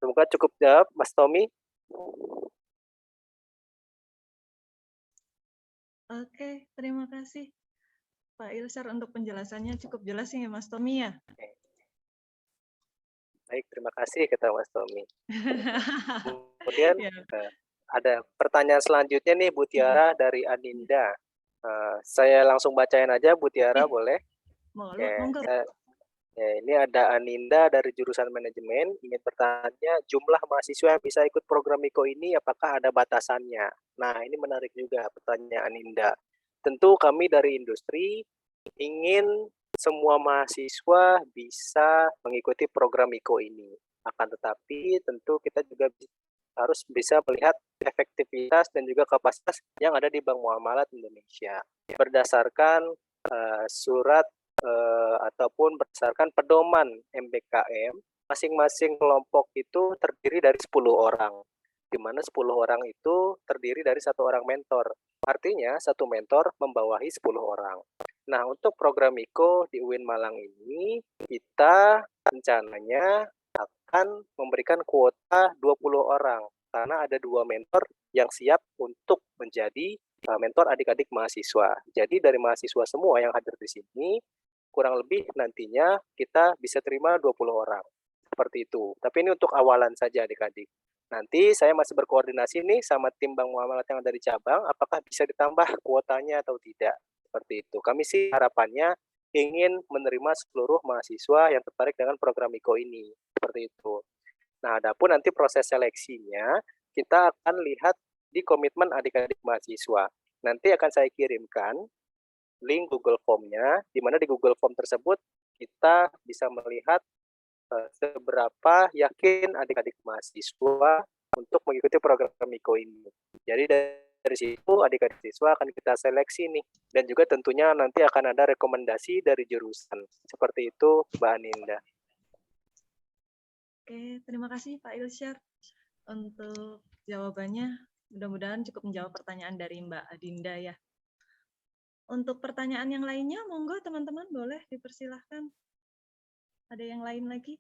Speaker 3: Semoga cukup jawab Mas Tommy.
Speaker 2: Oke, terima kasih Pak Ilsyar untuk penjelasannya, cukup jelas ya Mas Tommy ya.
Speaker 3: Baik, terima kasih kata Mas Tommy. Kemudian
Speaker 2: Ya.
Speaker 3: ada pertanyaan selanjutnya nih Bu Tiara dari Aninda. Saya langsung bacain aja Bu Tiara, boleh?
Speaker 2: Monggo.
Speaker 3: Ini ada Aninda dari jurusan manajemen, ingin bertanya jumlah mahasiswa yang bisa ikut program Miko ini apakah ada batasannya? Nah, ini menarik juga pertanyaan Aninda. Tentu kami dari industri ingin semua mahasiswa bisa mengikuti program Miko ini. Akan tetapi tentu kita juga harus bisa melihat efektivitas dan juga kapasitas yang ada di Bank Muamalat Indonesia. Berdasarkan surat ataupun berdasarkan pedoman MBKM, masing-masing kelompok itu terdiri dari 10 orang, di mana 10 orang itu terdiri dari 1 orang mentor. Artinya, 1 mentor membawahi 10 orang. Nah, untuk program Miko di UIN Malang ini, kita rencananya akan memberikan kuota 20 orang, karena ada 2 mentor yang siap untuk menjadi mentor adik-adik mahasiswa. Jadi dari mahasiswa semua yang hadir di sini, kurang lebih nantinya kita bisa terima 20 orang. Seperti itu. Tapi ini untuk awalan saja adik-adik. Nanti saya masih berkoordinasi nih sama tim Bank Muamalat yang ada di cabang, apakah bisa ditambah kuotanya atau tidak. Seperti itu. Kami sih harapannya ingin menerima seluruh mahasiswa yang tertarik dengan program Miko ini. Seperti itu. Nah, adapun nanti proses seleksinya, kita akan lihat di komitmen adik-adik mahasiswa. Nanti akan saya kirimkan link Google Form-nya, di mana di Google Form tersebut kita bisa melihat seberapa yakin adik-adik mahasiswa untuk mengikuti program Miko ini. Jadi dari situ adik-adik siswa akan kita seleksi nih, dan juga tentunya nanti akan ada rekomendasi dari jurusan. Seperti itu Mbak Aninda.
Speaker 2: Oke, terima kasih Pak Ilsyar untuk jawabannya. Mudah-mudahan cukup menjawab pertanyaan dari Mbak Adinda ya. Untuk pertanyaan yang lainnya, monggo teman-teman boleh dipersilahkan. Ada yang lain lagi?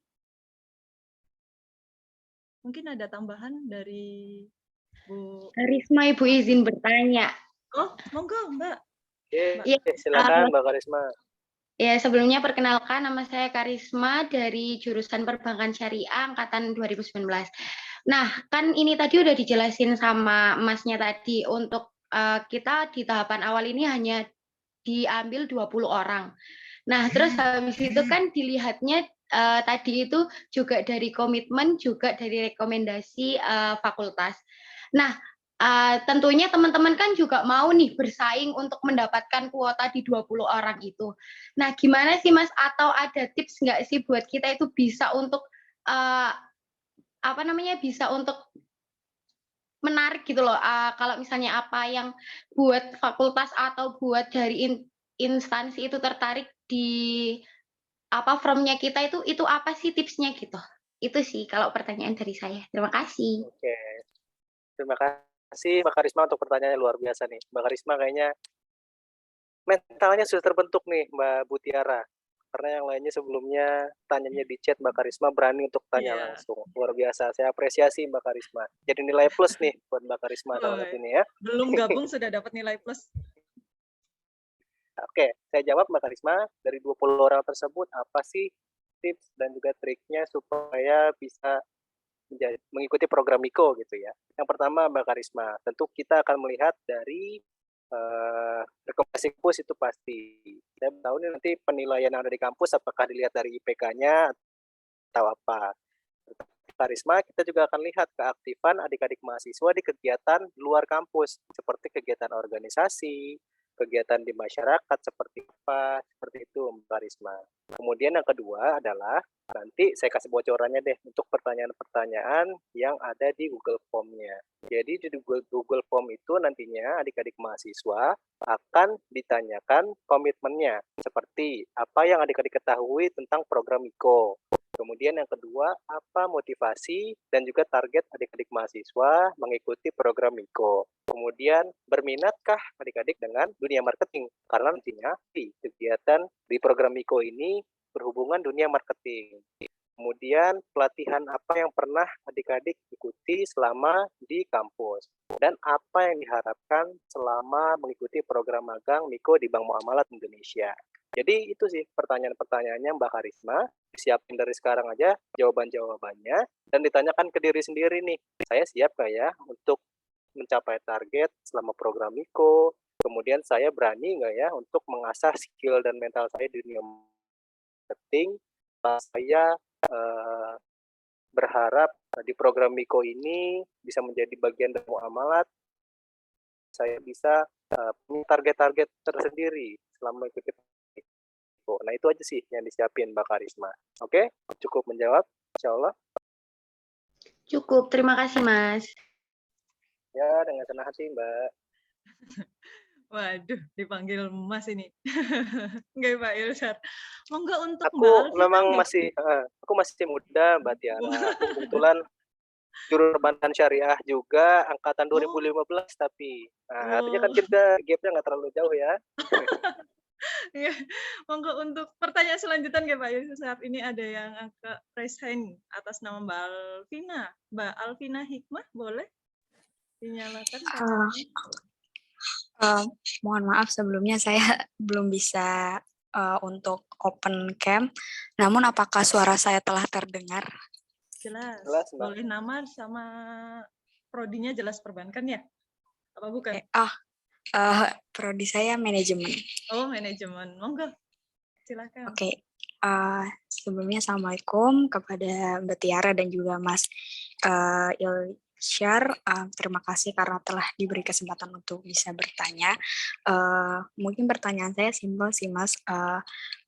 Speaker 2: Mungkin ada tambahan dari Bu.
Speaker 7: Karisma, Ibu izin bertanya.
Speaker 2: Oh, monggo Mbak.
Speaker 3: Oke,
Speaker 7: Iya,
Speaker 3: silakan Mbak Karisma.
Speaker 7: Ya, sebelumnya perkenalkan, nama saya Karisma dari jurusan Perbankan Syariah angkatan 2019. Nah, kan ini tadi udah dijelasin sama Masnya tadi, untuk kita di tahapan awal ini hanya diambil 20 orang. Nah, terus habis itu kan dilihatnya tadi itu juga dari komitmen, juga dari rekomendasi fakultas. Nah, tentunya teman-teman kan juga mau nih bersaing untuk mendapatkan kuota di 20 orang itu. Nah, gimana sih Mas? Atau ada tips nggak sih buat kita itu bisa untuk bisa untuk menarik gitu loh. Kalau misalnya apa yang buat fakultas atau buat dari instansi itu tertarik di firmnya kita itu apa sih tipsnya gitu? Itu sih kalau pertanyaan dari saya. Terima kasih.
Speaker 3: Oke. Terima kasih Mbak Karisma untuk pertanyaannya, luar biasa nih. Mbak Karisma kayaknya mentalnya sudah terbentuk nih Mbak Butiara. Karena yang lainnya sebelumnya tanyanya di chat, Mbak Karisma berani untuk tanya langsung. Luar biasa, saya apresiasi Mbak Karisma. Jadi nilai plus nih buat Mbak Karisma tahun ini ya.
Speaker 2: Belum gabung sudah dapat nilai plus.
Speaker 3: Oke, saya jawab Mbak Karisma, dari 20 orang tersebut apa sih tips dan juga triknya supaya bisa mengikuti program Miko gitu ya. Yang pertama Mbak Karisma, tentu kita akan melihat dari rekomendasi kampus itu pasti. Saya tahu nih nanti penilaian yang ada di kampus apakah dilihat dari IPK-nya atau apa. Karisma, kita juga akan lihat keaktifan adik-adik mahasiswa di kegiatan luar kampus, seperti kegiatan organisasi, kegiatan di masyarakat seperti apa, seperti itu Mbak Karisma. Kemudian yang kedua adalah, nanti saya kasih bocorannya deh untuk pertanyaan-pertanyaan yang ada di Google Form-nya. Jadi di Google Form itu nantinya adik-adik mahasiswa akan ditanyakan komitmennya, seperti apa yang adik-adik ketahui tentang program Miko. Kemudian yang kedua, apa motivasi dan juga target adik-adik mahasiswa mengikuti program Miko. Kemudian, berminatkah adik-adik dengan dunia marketing? Karena nantinya di kegiatan di program Miko ini berhubungan dunia marketing. Kemudian, pelatihan apa yang pernah adik-adik ikuti selama di kampus? Dan apa yang diharapkan selama mengikuti program magang Miko di Bank Muamalat Indonesia? Jadi itu sih pertanyaan-pertanyaannya Mbak Karisma. Siapin dari sekarang aja jawaban-jawabannya dan ditanyakan ke diri sendiri nih, saya siap nggak ya untuk mencapai target selama program Miko? Kemudian saya berani nggak ya untuk mengasah skill dan mental saya di dunia marketing? Saya berharap di program Miko ini bisa menjadi bagian dari muamalat. Saya bisa punya target-target tersendiri selama ikut. Nah itu aja sih yang disiapin Mbak Karisma. Oke, cukup menjawab, insya Allah.
Speaker 7: Cukup, terima kasih Mas.
Speaker 3: Ya, dengan senang hati Mbak.
Speaker 2: Waduh, dipanggil Mas ini. Enggak Pak Ilsar. Monggo untuk
Speaker 3: Aku
Speaker 2: Mbak Alvina.
Speaker 3: memang aku masih muda Mbak Tiara. Aku kebetulan jurusan Perbankan Syariah juga angkatan 2015 tapi. Nah, artinya kan kita gap-nya nggak terlalu jauh ya.
Speaker 2: Ya, monggo untuk pertanyaan selanjutnya ya Pak Yusuf. Saat ini ada yang angkat raise hand atas nama Mbak Alvina. Mbak Alvina Hikmah, boleh dinyalakan kameranya?
Speaker 8: Mohon maaf sebelumnya saya belum bisa untuk open cam. Namun apakah suara saya telah terdengar?
Speaker 2: Jelas.
Speaker 3: Jelas, Mbak.
Speaker 2: Boleh nama sama prodinya jelas perbankan ya? Apa bukan?
Speaker 8: Prodi saya manajemen.
Speaker 2: Oh, manajemen. Monggo. Silakan.
Speaker 8: Oke. Sebelumnya Assalamualaikum kepada Mbak Tiara dan juga Mas Ilsyar. Terima kasih karena telah diberi kesempatan untuk bisa bertanya. Mungkin pertanyaan saya simpel sih Mas,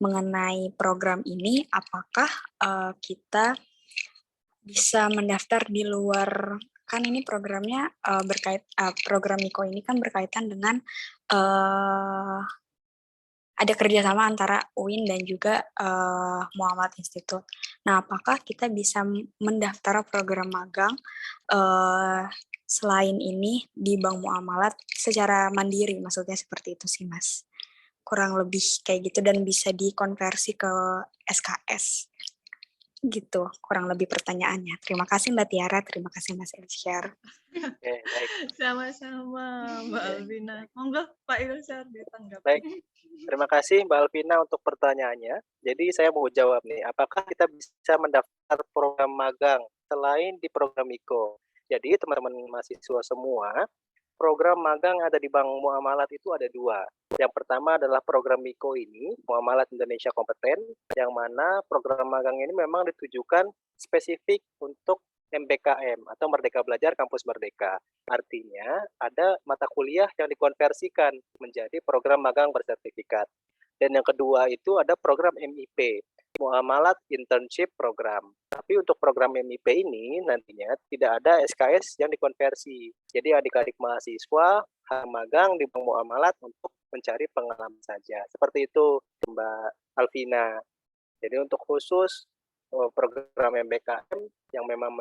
Speaker 8: mengenai program ini, apakah kita bisa mendaftar di luar, kan ini programnya program Miko ini kan berkaitan dengan ada kerjasama antara UIN dan juga Muhammad Institute. Nah, apakah kita bisa mendaftar program magang selain ini di Bank Muamalat secara mandiri, maksudnya seperti itu sih, Mas. kurang lebih kayak gitu dan bisa dikonversi ke SKS. Gitu, kurang lebih pertanyaannya. Terima kasih Mbak Tiara, terima kasih Mas Ilsyar.
Speaker 3: Oke, baik.
Speaker 2: Sama-sama Mbak Alvina. Monggo Pak Ilsyar ditanggapi.
Speaker 3: Baik. Terima kasih Mbak Alvina untuk pertanyaannya. Jadi saya mau jawab nih, apakah kita bisa mendaftar program magang selain di program IKO? Jadi teman-teman mahasiswa semua, program magang yang ada di Bank Muamalat itu ada 2. Yang pertama adalah program MIKO ini, Muamalat Indonesia Kompeten, yang mana program magang ini memang ditujukan spesifik untuk MBKM atau Merdeka Belajar Kampus Merdeka. Artinya ada mata kuliah yang dikonversikan menjadi program magang bersertifikat. Dan yang kedua itu ada program MIP, Muamalat Internship Program. Tapi untuk program MIP ini nantinya tidak ada SKS yang dikonversi. Jadi adik-adik mahasiswa magang di Bank Muamalat untuk mencari pengalaman saja. Seperti itu Mbak Alvina. Jadi untuk khusus program MBKM yang memang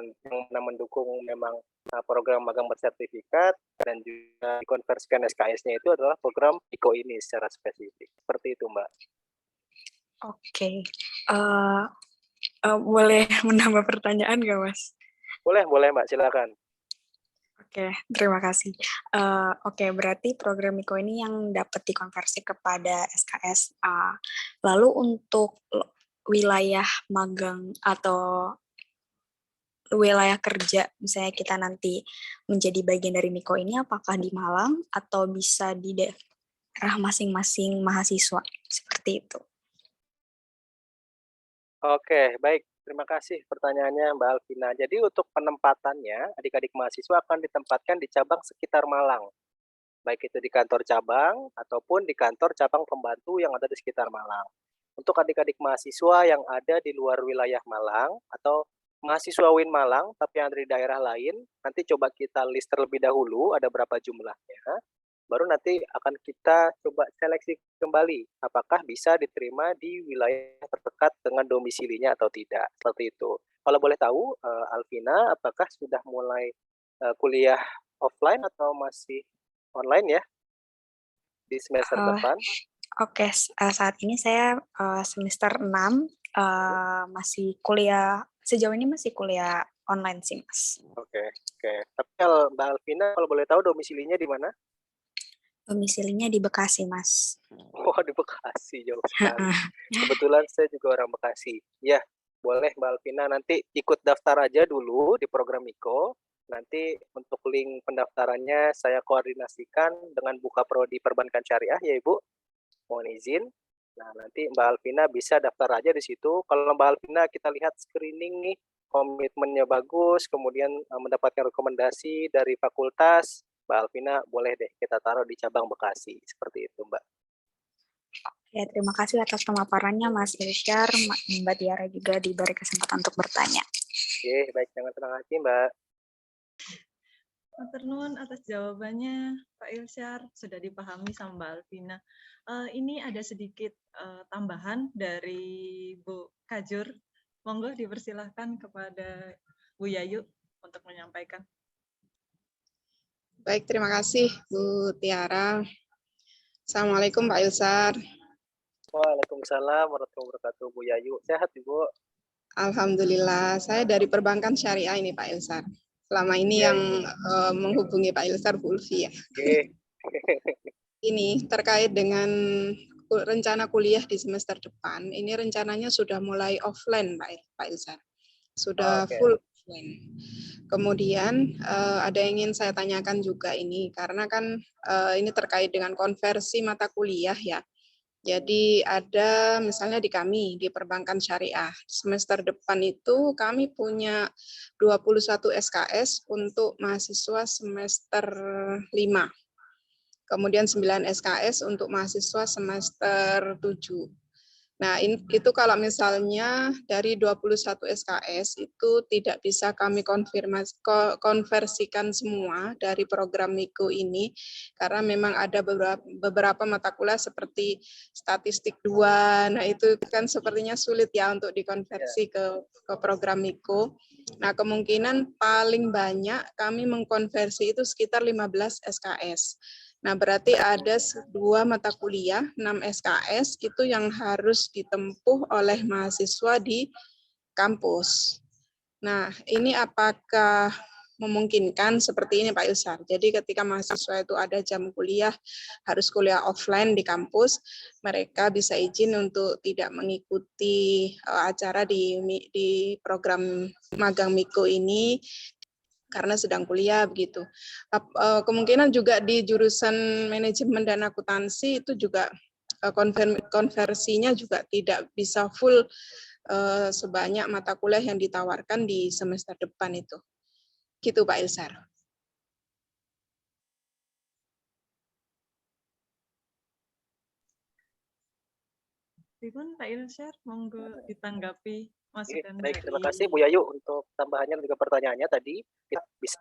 Speaker 3: mendukung memang program magang bersertifikat dan juga dikonversikan SKS-nya itu adalah program IKO ini secara spesifik. Seperti itu Mbak.
Speaker 8: Oke, boleh menambah pertanyaan nggak Mas?
Speaker 3: Boleh Mbak, silakan.
Speaker 8: Oke, terima kasih. Oke, berarti program IKO ini yang dapat dikonversi kepada SKS. Lalu untuk wilayah magang atau wilayah kerja, misalnya kita nanti menjadi bagian dari MIKO ini, apakah di Malang atau bisa di daerah masing-masing mahasiswa? Seperti itu.
Speaker 3: Oke, baik. Terima kasih pertanyaannya Mbak Alvina. Jadi untuk penempatannya, adik-adik mahasiswa akan ditempatkan di cabang sekitar Malang. Baik itu di kantor cabang ataupun di kantor cabang pembantu yang ada di sekitar Malang. Untuk adik-adik mahasiswa yang ada di luar wilayah Malang atau mahasiswa UIN Malang tapi yang ada di daerah lain, nanti coba kita list terlebih dahulu ada berapa jumlahnya. Baru nanti akan kita coba seleksi kembali apakah bisa diterima di wilayah terdekat dengan domisilinya atau tidak. Seperti itu. Kalau boleh tahu, Alvina, apakah sudah mulai kuliah offline atau masih online ya di semester depan?
Speaker 8: Oke, saat ini saya semester 6, masih kuliah, sejauh ini masih kuliah online sih Mas.
Speaker 3: Oke. Tapi kalau Mbak Alvina, kalau boleh tahu domisilinya di mana?
Speaker 8: Domisilinya di Bekasi, Mas.
Speaker 3: Oh, di Bekasi, jauh sekali. Kebetulan saya juga orang Bekasi. Ya, boleh Mbak Alvina nanti ikut daftar aja dulu di program IKO. Nanti untuk link pendaftarannya saya koordinasikan dengan Buka Prodi Perbankan Syariah ya Ibu. Mohon izin. Nah, nanti Mbak Alvina bisa daftar aja di situ. Kalau Mbak Alvina kita lihat screening nih, komitmennya bagus, kemudian mendapatkan rekomendasi dari fakultas, Mbak Alvina boleh deh kita taruh di cabang Bekasi. Seperti itu, Mbak.
Speaker 8: Ya, terima kasih atas pemaparannya Mas Ilsyar, Mbak Tiara juga diberi kesempatan untuk bertanya.
Speaker 3: Oke, baik. Jangan tenang hati, Mbak.
Speaker 2: Matur nuwun atas jawabannya Pak Ilsyar, sudah dipahami sama Mbak Alvina. Ini ada sedikit tambahan dari Bu Kajur. Monggo dipersilahkan kepada Bu Yayu untuk menyampaikan.
Speaker 9: Baik, terima kasih Bu Tiara. Assalamualaikum Pak Ilsyar.
Speaker 3: Waalaikumsalam warahmatullahi wabarakatuh, Bu Yayu. Sehat, Ibu?
Speaker 9: Alhamdulillah, saya dari Perbankan Syariah ini Pak Ilsyar. Selama ini yang menghubungi Pak Ilsyar Bu Ulfi ya. Ini terkait dengan rencana kuliah di semester depan. Ini rencananya sudah mulai offline Pak Ilsyar. Sudah full offline. Kemudian ada yang ingin saya tanyakan juga ini, karena kan ini terkait dengan konversi mata kuliah ya. Jadi ada misalnya di kami, di Perbankan Syariah, semester depan itu kami punya 21 SKS untuk mahasiswa semester 5. Kemudian 9 SKS untuk mahasiswa semester 7. Nah, itu kalau misalnya dari 21 SKS itu tidak bisa kami konversikan semua dari program MIKO ini, karena memang ada beberapa mata kuliah seperti statistik 2, nah itu kan sepertinya sulit ya untuk dikonversi ke program MIKO. Nah, kemungkinan paling banyak kami mengkonversi itu sekitar 15 SKS. Nah, berarti ada 2 mata kuliah, 6 SKS, itu yang harus ditempuh oleh mahasiswa di kampus. Nah, ini apakah memungkinkan seperti ini Pak Ilsar? Jadi ketika mahasiswa itu ada jam kuliah, harus kuliah offline di kampus, mereka bisa izin untuk tidak mengikuti acara di program magang Miko ini, karena sedang kuliah begitu. Kemungkinan juga di jurusan manajemen dan akuntansi itu juga konversinya juga tidak bisa full sebanyak mata kuliah yang ditawarkan di semester depan itu. Gitu Pak Ilsar.
Speaker 2: Ribun Pak Ilsar, monggo ditanggapi masukan
Speaker 3: Baik, terima
Speaker 2: dari
Speaker 3: kasih Bu Yayu untuk tambahannya dan juga pertanyaannya tadi. Kita bisa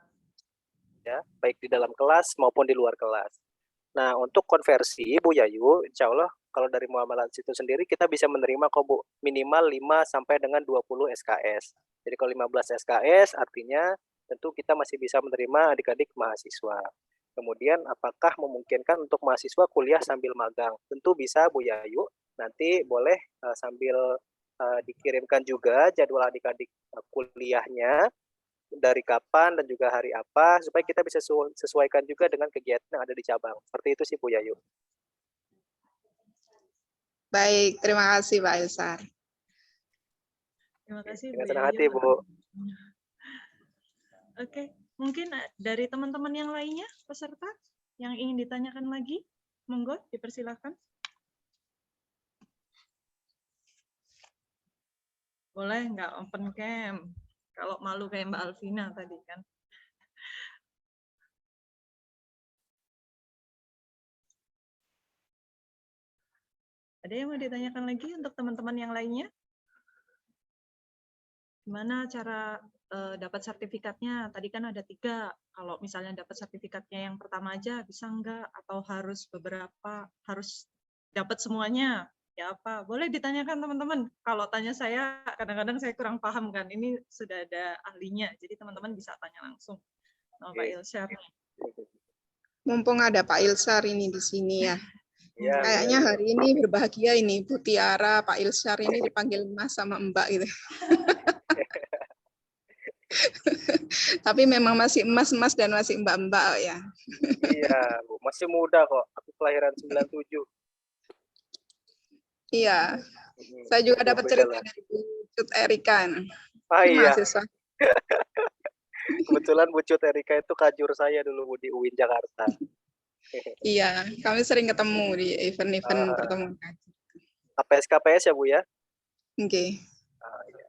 Speaker 3: ya, baik di dalam kelas maupun di luar kelas. Nah, untuk konversi Bu Yayu, insya Allah kalau dari muamalah itu sendiri kita bisa menerima kok Bu, minimal 5 sampai dengan 20 SKS. Jadi kalau 15 SKS artinya tentu kita masih bisa menerima adik-adik mahasiswa. Kemudian apakah memungkinkan untuk mahasiswa kuliah sambil magang? Tentu bisa Bu Yayu, nanti boleh sambil dikirimkan juga jadwal adik-adik kuliahnya dari kapan dan juga hari apa, supaya kita bisa sesuaikan juga dengan kegiatan yang ada di cabang. Seperti itu sih Bu Yayu.
Speaker 9: Baik, terima kasih Pak Ilsar.
Speaker 2: Terima kasih
Speaker 9: Dengan
Speaker 2: Bu
Speaker 9: senang
Speaker 2: Yayu.
Speaker 9: hati, Bu.
Speaker 2: Oke, mungkin dari teman-teman yang lainnya, peserta yang ingin ditanyakan lagi, monggo dipersilakan. Boleh nggak open cam? Kalau malu kayak Mbak Alvina tadi kan. Ada yang mau ditanyakan lagi untuk teman-teman yang lainnya? Gimana cara dapat sertifikatnya? Tadi kan ada 3. Kalau misalnya dapat sertifikatnya yang pertama aja, bisa nggak? Atau harus beberapa, harus dapat semuanya? Ya apa? Boleh ditanyakan teman-teman. Kalau tanya saya, kadang-kadang saya kurang paham kan. Ini sudah ada ahlinya, jadi teman-teman bisa tanya langsung sama Pak Ilsyar.
Speaker 9: Mumpung ada Pak Ilsar ini di sini ya.
Speaker 3: Ya,
Speaker 9: Kayaknya hari ini berbahagia ini Bu Tiara, Pak Ilsar ini dipanggil Mas sama Mbak gitu. Tapi memang masih emas-emas dan masih mbak-mbak ya.
Speaker 3: Iya, Bu. Masih muda kok. Aku kelahiran 97.
Speaker 9: Iya. Saya juga dapat cerita dari Bu Cut Erika.
Speaker 3: Ah iya.
Speaker 9: Mahasiswa.
Speaker 3: Kebetulan Bu Cut Erika itu kajur saya dulu Bu di UIN Jakarta.
Speaker 9: Iya, kami sering ketemu di event-event pertemuan.
Speaker 3: KPS ya Bu ya?
Speaker 9: Oke.
Speaker 3: Iya.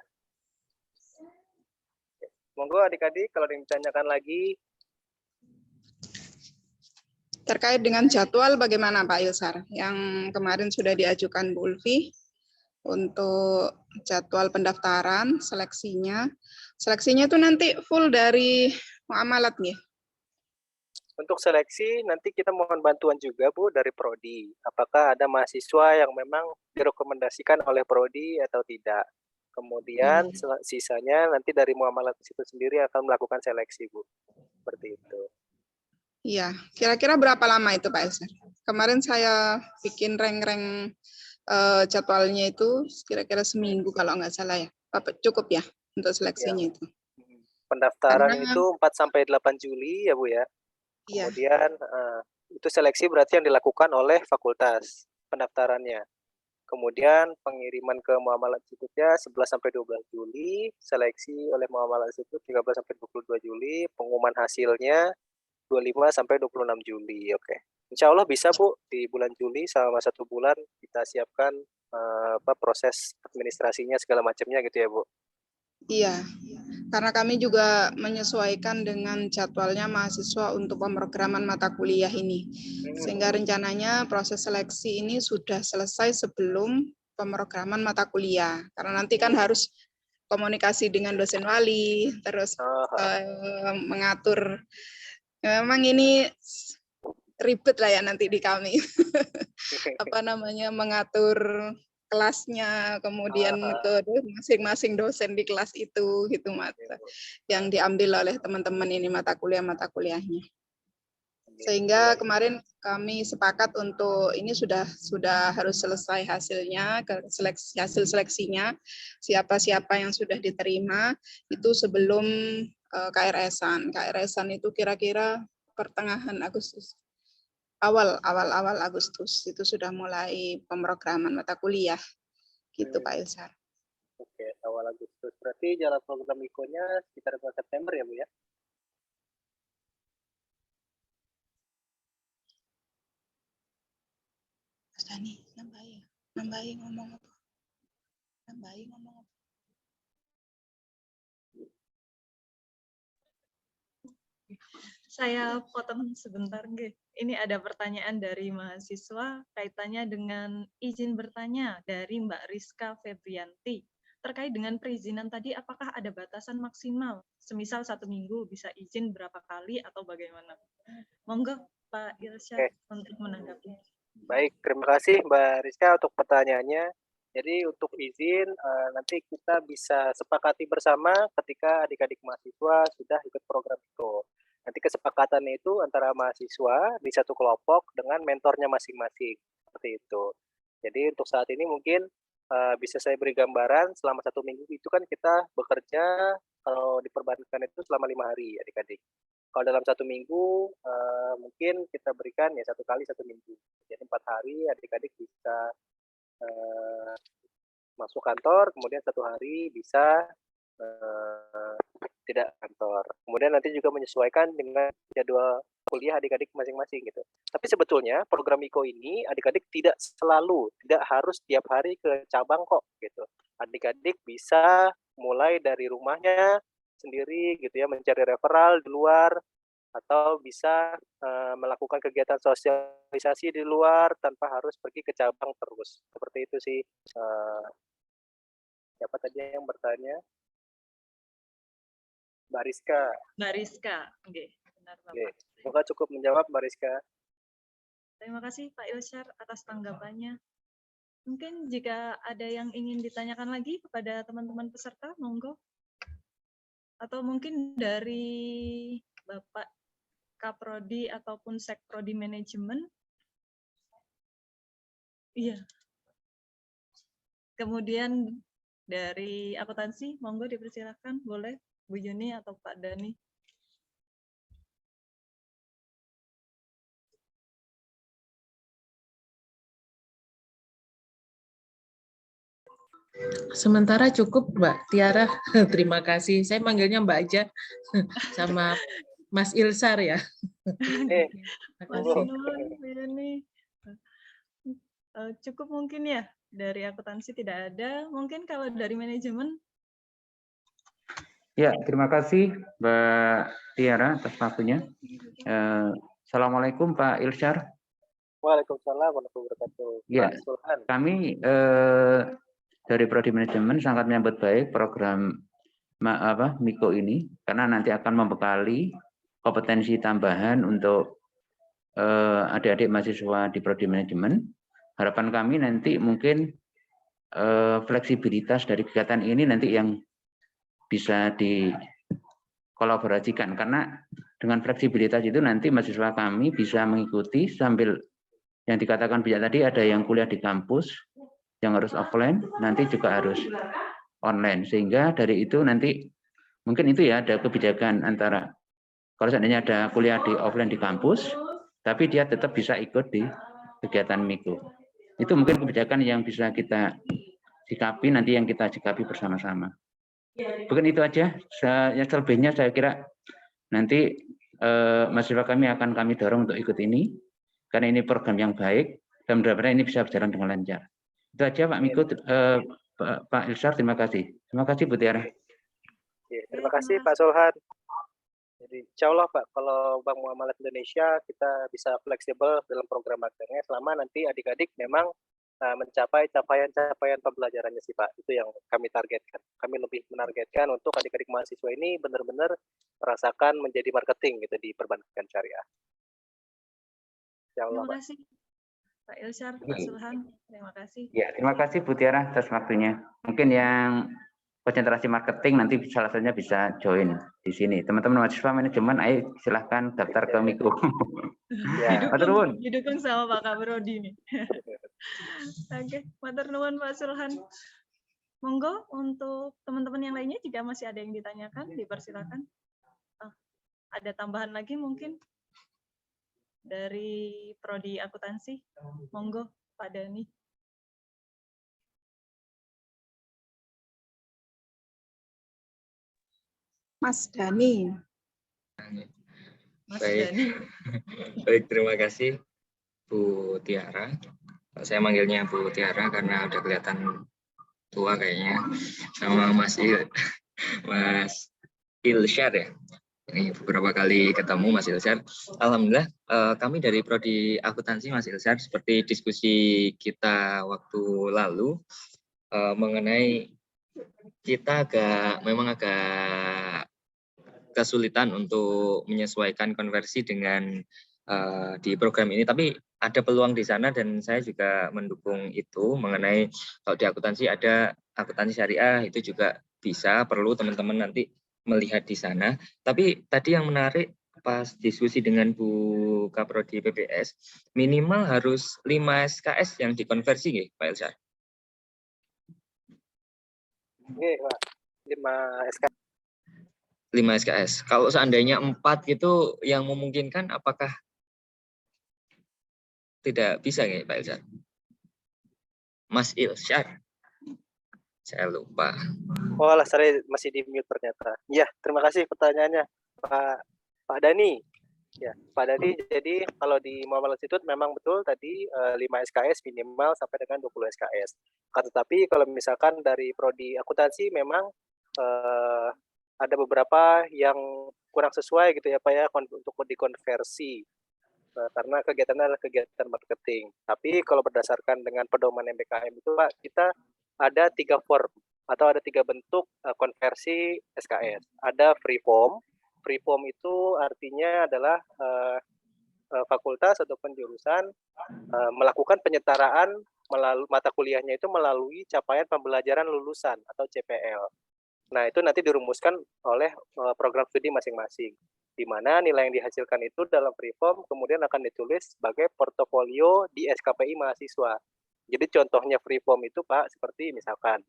Speaker 3: Monggo adik-adik kalau ditanyakan lagi.
Speaker 9: Terkait dengan jadwal bagaimana Pak Ilsar? Yang kemarin sudah diajukan Bu Ulfi untuk jadwal pendaftaran, seleksinya. Seleksinya itu nanti full dari muamalat nih.
Speaker 3: Untuk seleksi nanti kita mohon bantuan juga Bu dari Prodi. Apakah ada mahasiswa yang memang direkomendasikan oleh Prodi atau tidak? Kemudian sisanya nanti dari muamalat itu sendiri akan melakukan seleksi Bu. Seperti itu.
Speaker 9: Iya, kira-kira berapa lama itu Pak Ilsar? Kemarin saya bikin rank-rank jadwalnya itu kira-kira seminggu kalau nggak salah ya. Cukup ya untuk seleksinya itu.
Speaker 3: Pendaftaran itu 4-8 Juli ya Bu ya. Kemudian itu seleksi berarti yang dilakukan oleh fakultas pendaftarannya. Kemudian pengiriman ke muamalat institutnya 11-12 Juli, seleksi oleh muamalat institut 13-22 Juli, pengumuman hasilnya 25-26 Juli. Oke. Insya Allah bisa Bu di bulan Juli selama 1 bulan kita siapkan proses administrasinya segala macamnya gitu ya Bu.
Speaker 9: Iya, karena kami juga menyesuaikan dengan jadwalnya mahasiswa untuk pemrograman mata kuliah ini. Sehingga rencananya proses seleksi ini sudah selesai sebelum pemrograman mata kuliah. Karena nanti kan harus komunikasi dengan dosen wali, terus mengatur. Memang ini ribet lah ya nanti di kami. Mengatur kelasnya, kemudian ke masing-masing dosen di kelas itu gitu mata yang diambil oleh teman-teman ini mata kuliahnya. Sehingga kemarin kami sepakat untuk ini sudah harus selesai hasilnya, hasil seleksinya, siapa-siapa yang sudah diterima itu sebelum KRS-an. KRS-an itu kira-kira pertengahan Agustus. Awal Agustus itu sudah mulai pemrograman mata kuliah. Gitu Pak Ilsar.
Speaker 3: Oke, awal Agustus. Berarti jalan program IKO-nya sekitar bulan September ya Bu ya?
Speaker 9: Mas Dani, nambahin ngomong apa?
Speaker 2: Saya potong sebentar, nggih. Ini ada pertanyaan dari mahasiswa kaitannya dengan izin bertanya dari Mbak Rizka Febrianti. Terkait dengan perizinan tadi, apakah ada batasan maksimal? Semisal 1 minggu bisa izin berapa kali atau bagaimana? Monggo Pak Ilsyad untuk menanggapi.
Speaker 3: Baik, terima kasih Mbak Rizka untuk pertanyaannya. Jadi untuk izin nanti kita bisa sepakati bersama ketika adik-adik mahasiswa sudah ikut program itu. Nanti kesepakatannya itu antara mahasiswa di satu kelompok dengan mentornya masing-masing, seperti itu. Jadi untuk saat ini mungkin bisa saya beri gambaran selama 1 minggu itu kan kita bekerja kalau diperbandingkan itu selama 5 hari adik-adik. Kalau dalam 1 minggu mungkin kita berikan ya 1 kali 1 minggu. Jadi 4 hari adik-adik bisa masuk kantor, kemudian 1 hari bisa tidak kantor. Kemudian nanti juga menyesuaikan dengan jadwal kuliah adik-adik masing-masing gitu. Tapi sebetulnya program IKO ini adik-adik tidak harus tiap hari ke cabang kok gitu. Adik-adik bisa mulai dari rumahnya sendiri gitu ya, mencari referral di luar atau bisa melakukan kegiatan sosialisasi di luar tanpa harus pergi ke cabang terus. Seperti itu sih. Siapa tadi yang bertanya? Mbak Rizka.
Speaker 2: Mbak Rizka, oke, benar Bapak.
Speaker 3: Oke. Semoga cukup menjawab Mbak Rizka.
Speaker 2: Terima kasih Pak Ilsyar atas tanggapannya. Mungkin jika ada yang ingin ditanyakan lagi kepada teman-teman peserta, monggo. Atau mungkin dari Bapak Kaprodi ataupun Sekprodi Manajemen. Iya. Kemudian dari akuntansi, monggo dipersilakan, boleh Bu Yuni atau Pak Dani.
Speaker 10: Sementara cukup Mbak Tiara, terima kasih. Saya manggilnya Mbak aja sama Mas Ilsar ya.
Speaker 2: Cukup mungkin ya, dari akuntansi tidak ada. Mungkin kalau dari manajemen.
Speaker 11: Ya, terima kasih Mbak Tiara atas waktunya. Assalamualaikum Pak Ilsyar.
Speaker 3: Waalaikumsalam warahmatullahi wabarakatuh.
Speaker 11: Ya, kami dari Prodi Manajemen sangat menyambut baik program MIKO ini karena nanti akan membekali kompetensi tambahan untuk adik-adik mahasiswa di Prodi Manajemen. Harapan kami nanti mungkin fleksibilitas dari kegiatan ini nanti yang bisa dikolaborasikan karena dengan fleksibilitas itu nanti mahasiswa kami bisa mengikuti sambil yang dikatakan pihak tadi ada yang kuliah di kampus yang harus offline, nanti juga harus online. Sehingga dari itu nanti mungkin itu ya ada kebijakan antara kalau seandainya ada kuliah di offline di kampus, tapi dia tetap bisa ikut di kegiatan MIKO. Itu mungkin kebijakan yang bisa kita sikapi nanti yang kita sikapi bersama-sama. Mungkin itu aja. Yang selebihnya saya kira nanti mahasiswa kami akan kami dorong untuk ikut ini karena ini program yang baik dan mudah-mudahan ini bisa berjalan dengan lancar. Itu aja Pak Miko, Pak Ilsyar, terima kasih. Terima kasih Bu Tiara.
Speaker 3: Terima kasih Pak Solhan. Jadi insya Allah Pak, kalau Bank Muamalat Indonesia kita bisa fleksibel dalam program magangnya selama nanti adik-adik memang mencapai capaian pembelajarannya sih Pak. Itu yang kami targetkan. Kami lebih menargetkan untuk adik-adik mahasiswa ini benar-benar merasakan menjadi marketing gitu di perbankan syariah.
Speaker 2: Terima kasih Pak Ilsyar, Pak Sulhan. Terima kasih.
Speaker 11: Ya, terima kasih Bu Tiara atas waktunya. Mungkin yang konsentrasi marketing, nanti salah satunya bisa join di sini. Teman-teman mahasiswa manajemen, ayo silahkan daftar ke Miko.
Speaker 2: Didukung sama Pak Kaprodi nih. Oke, matur nuwun Pak Sulhan. Monggo untuk teman-teman yang lainnya jika masih ada yang ditanyakan, dipersilakan. Ada tambahan lagi mungkin dari Prodi Akuntansi. Monggo Pak Dani.
Speaker 9: Mas Dani.
Speaker 12: Baik. Baik, terima kasih Bu Tiara. Saya manggilnya Bu Tiara karena udah kelihatan tua kayaknya. Sama Mas Ilsyar ya. Ini beberapa kali ketemu Mas Ilsyar. Alhamdulillah kami dari Prodi Akuntansi Mas Ilsyar, seperti diskusi kita waktu lalu mengenai kita memang agak kesulitan untuk menyesuaikan konversi dengan di program ini, tapi ada peluang di sana dan saya juga mendukung itu. Mengenai kalau di akuntansi ada akuntansi syariah, itu juga bisa, perlu teman-teman nanti melihat di sana. Tapi tadi yang menarik pas diskusi dengan Bu Kaprodi PPS, minimal harus 5 SKS yang dikonversi nggih, Pak Ilsyar?
Speaker 3: Nggih, Pak. 5 SKS.
Speaker 12: 5 SKS. Kalau seandainya 4 itu yang memungkinkan, apakah tidak bisa nggih, Pak Ilsyar? Mas Ilsyar. Saya lupa.
Speaker 3: Oh, lah, saya masih di mute ternyata. Ya, terima kasih pertanyaannya, Pak Dani. Ya, Pak Dani, jadi kalau di Muhammad Institute memang betul tadi 5 SKS minimal sampai dengan 20 SKS. Tetapi kalau misalkan dari Prodi Akuntansi memang ada beberapa yang kurang sesuai gitu ya Pak ya untuk dikonversi. Karena kegiatannya adalah kegiatan marketing. Tapi kalau berdasarkan dengan pedoman MBKM itu Pak, kita ada 3 form atau ada 3 bentuk konversi SKS. Ada free form. Free form itu artinya adalah fakultas ataupun jurusan melakukan penyetaraan melalui mata kuliahnya itu melalui capaian pembelajaran lulusan atau CPL. Nah, itu nanti dirumuskan oleh program studi masing-masing, di mana nilai yang dihasilkan itu dalam free form kemudian akan ditulis sebagai portofolio di SKPI mahasiswa. Jadi contohnya free form itu Pak, seperti misalkan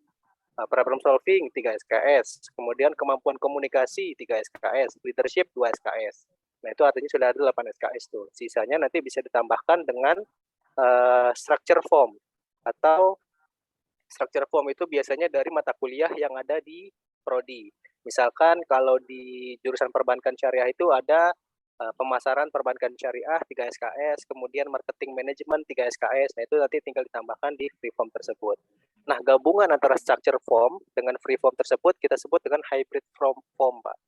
Speaker 3: problem solving 3 SKS, kemudian kemampuan komunikasi 3 SKS, leadership 2 SKS. Nah, itu artinya sudah ada 8 SKS tuh. Sisanya nanti bisa ditambahkan dengan structure form, atau structure form itu biasanya dari mata kuliah yang ada di Prodi. Misalkan kalau di jurusan perbankan syariah itu ada pemasaran perbankan syariah 3 SKS, kemudian marketing manajemen 3 SKS. Nah, itu nanti tinggal ditambahkan di free form tersebut. Nah, gabungan antara structure form dengan free form tersebut kita sebut dengan hybrid form, Pak.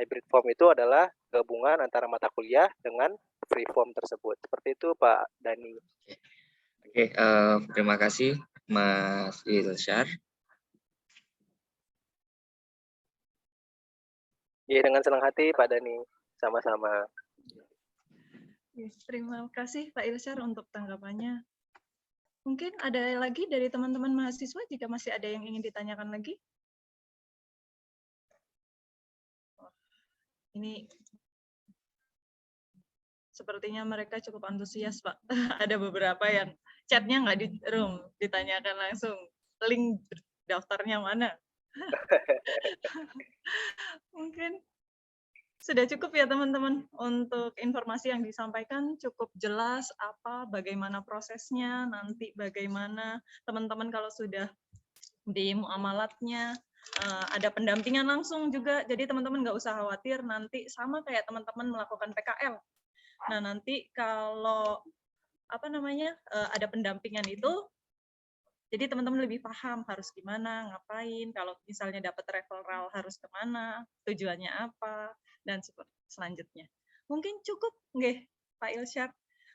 Speaker 3: Hybrid form itu adalah gabungan antara mata kuliah dengan free form tersebut. Seperti itu, Pak Dani.
Speaker 12: Oke, terima kasih Mas Ilsyar.
Speaker 3: Ya, dengan senang hati Pak Dani. Sama-sama.
Speaker 2: Terima kasih Pak Ilsyar untuk tanggapannya. Mungkin ada lagi dari teman-teman mahasiswa jika masih ada yang ingin ditanyakan lagi. Ini sepertinya mereka cukup antusias, Pak. Ada beberapa yang chatnya nggak di room, ditanyakan langsung. Link daftarnya mana? Mungkin sudah cukup ya teman-teman untuk informasi yang disampaikan, cukup jelas bagaimana prosesnya, nanti bagaimana teman-teman kalau sudah di muamalatnya ada pendampingan langsung juga, jadi teman-teman nggak usah khawatir nanti sama kayak teman-teman melakukan PKL. Nah, nanti kalau ada pendampingan itu, jadi teman-teman lebih paham harus gimana, ngapain, kalau misalnya dapat referral harus kemana, tujuannya apa, dan selanjutnya. Mungkin cukup nggih, Pak Ilsyar.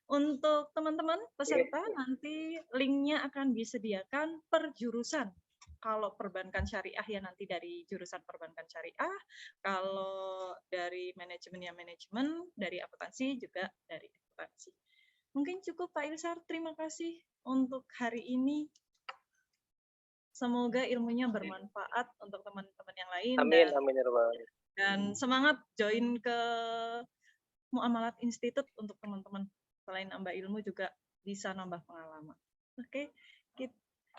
Speaker 2: Untuk teman-teman peserta nanti linknya akan disediakan per jurusan. Kalau perbankan syariah ya nanti dari jurusan perbankan syariah, kalau dari manajemen ya manajemen, dari akuntansi juga dari akuntansi. Mungkin cukup Pak Ilsyar, terima kasih untuk hari ini. Semoga ilmunya bermanfaat untuk teman-teman yang lain.
Speaker 3: Amin, amin ya Rabbal alamin.
Speaker 2: Dan semangat join ke Muamalat Institute untuk teman-teman. Selain nambah ilmu juga bisa nambah pengalaman. Oke,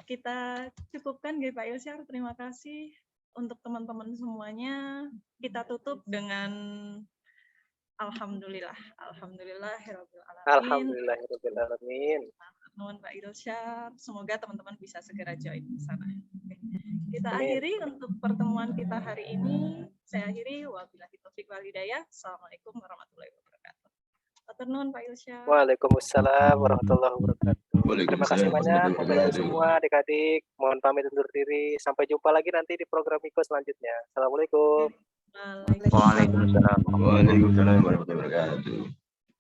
Speaker 2: kita cukupkan Pak Ilsyar. Terima kasih untuk teman-teman semuanya. Kita tutup dengan Alhamdulillah. Alhamdulillahirabbil alamin.
Speaker 3: Alhamdulillahirabbil alamin.
Speaker 2: Nuhun Pak Ilsyar. Semoga teman-teman bisa segera join di sana. Oke. Kita akhiri untuk pertemuan kita hari ini. Saya akhiri. Wabillahi taufiq wal hidayah. Assalamualaikum warahmatullahi wabarakatuh. Atur nuhun Pak Ilsyar.
Speaker 3: Waalaikumsalam warahmatullahi wabarakatuh. Terima kasih banyak Bapak Ibu semua, adik-adik. Mohon pamit undur diri. Sampai jumpa lagi nanti di program Miko selanjutnya. Assalamualaikum.
Speaker 11: Waalaikumsalam.
Speaker 13: Waalaikumsalam warahmatullahi wabarakatuh.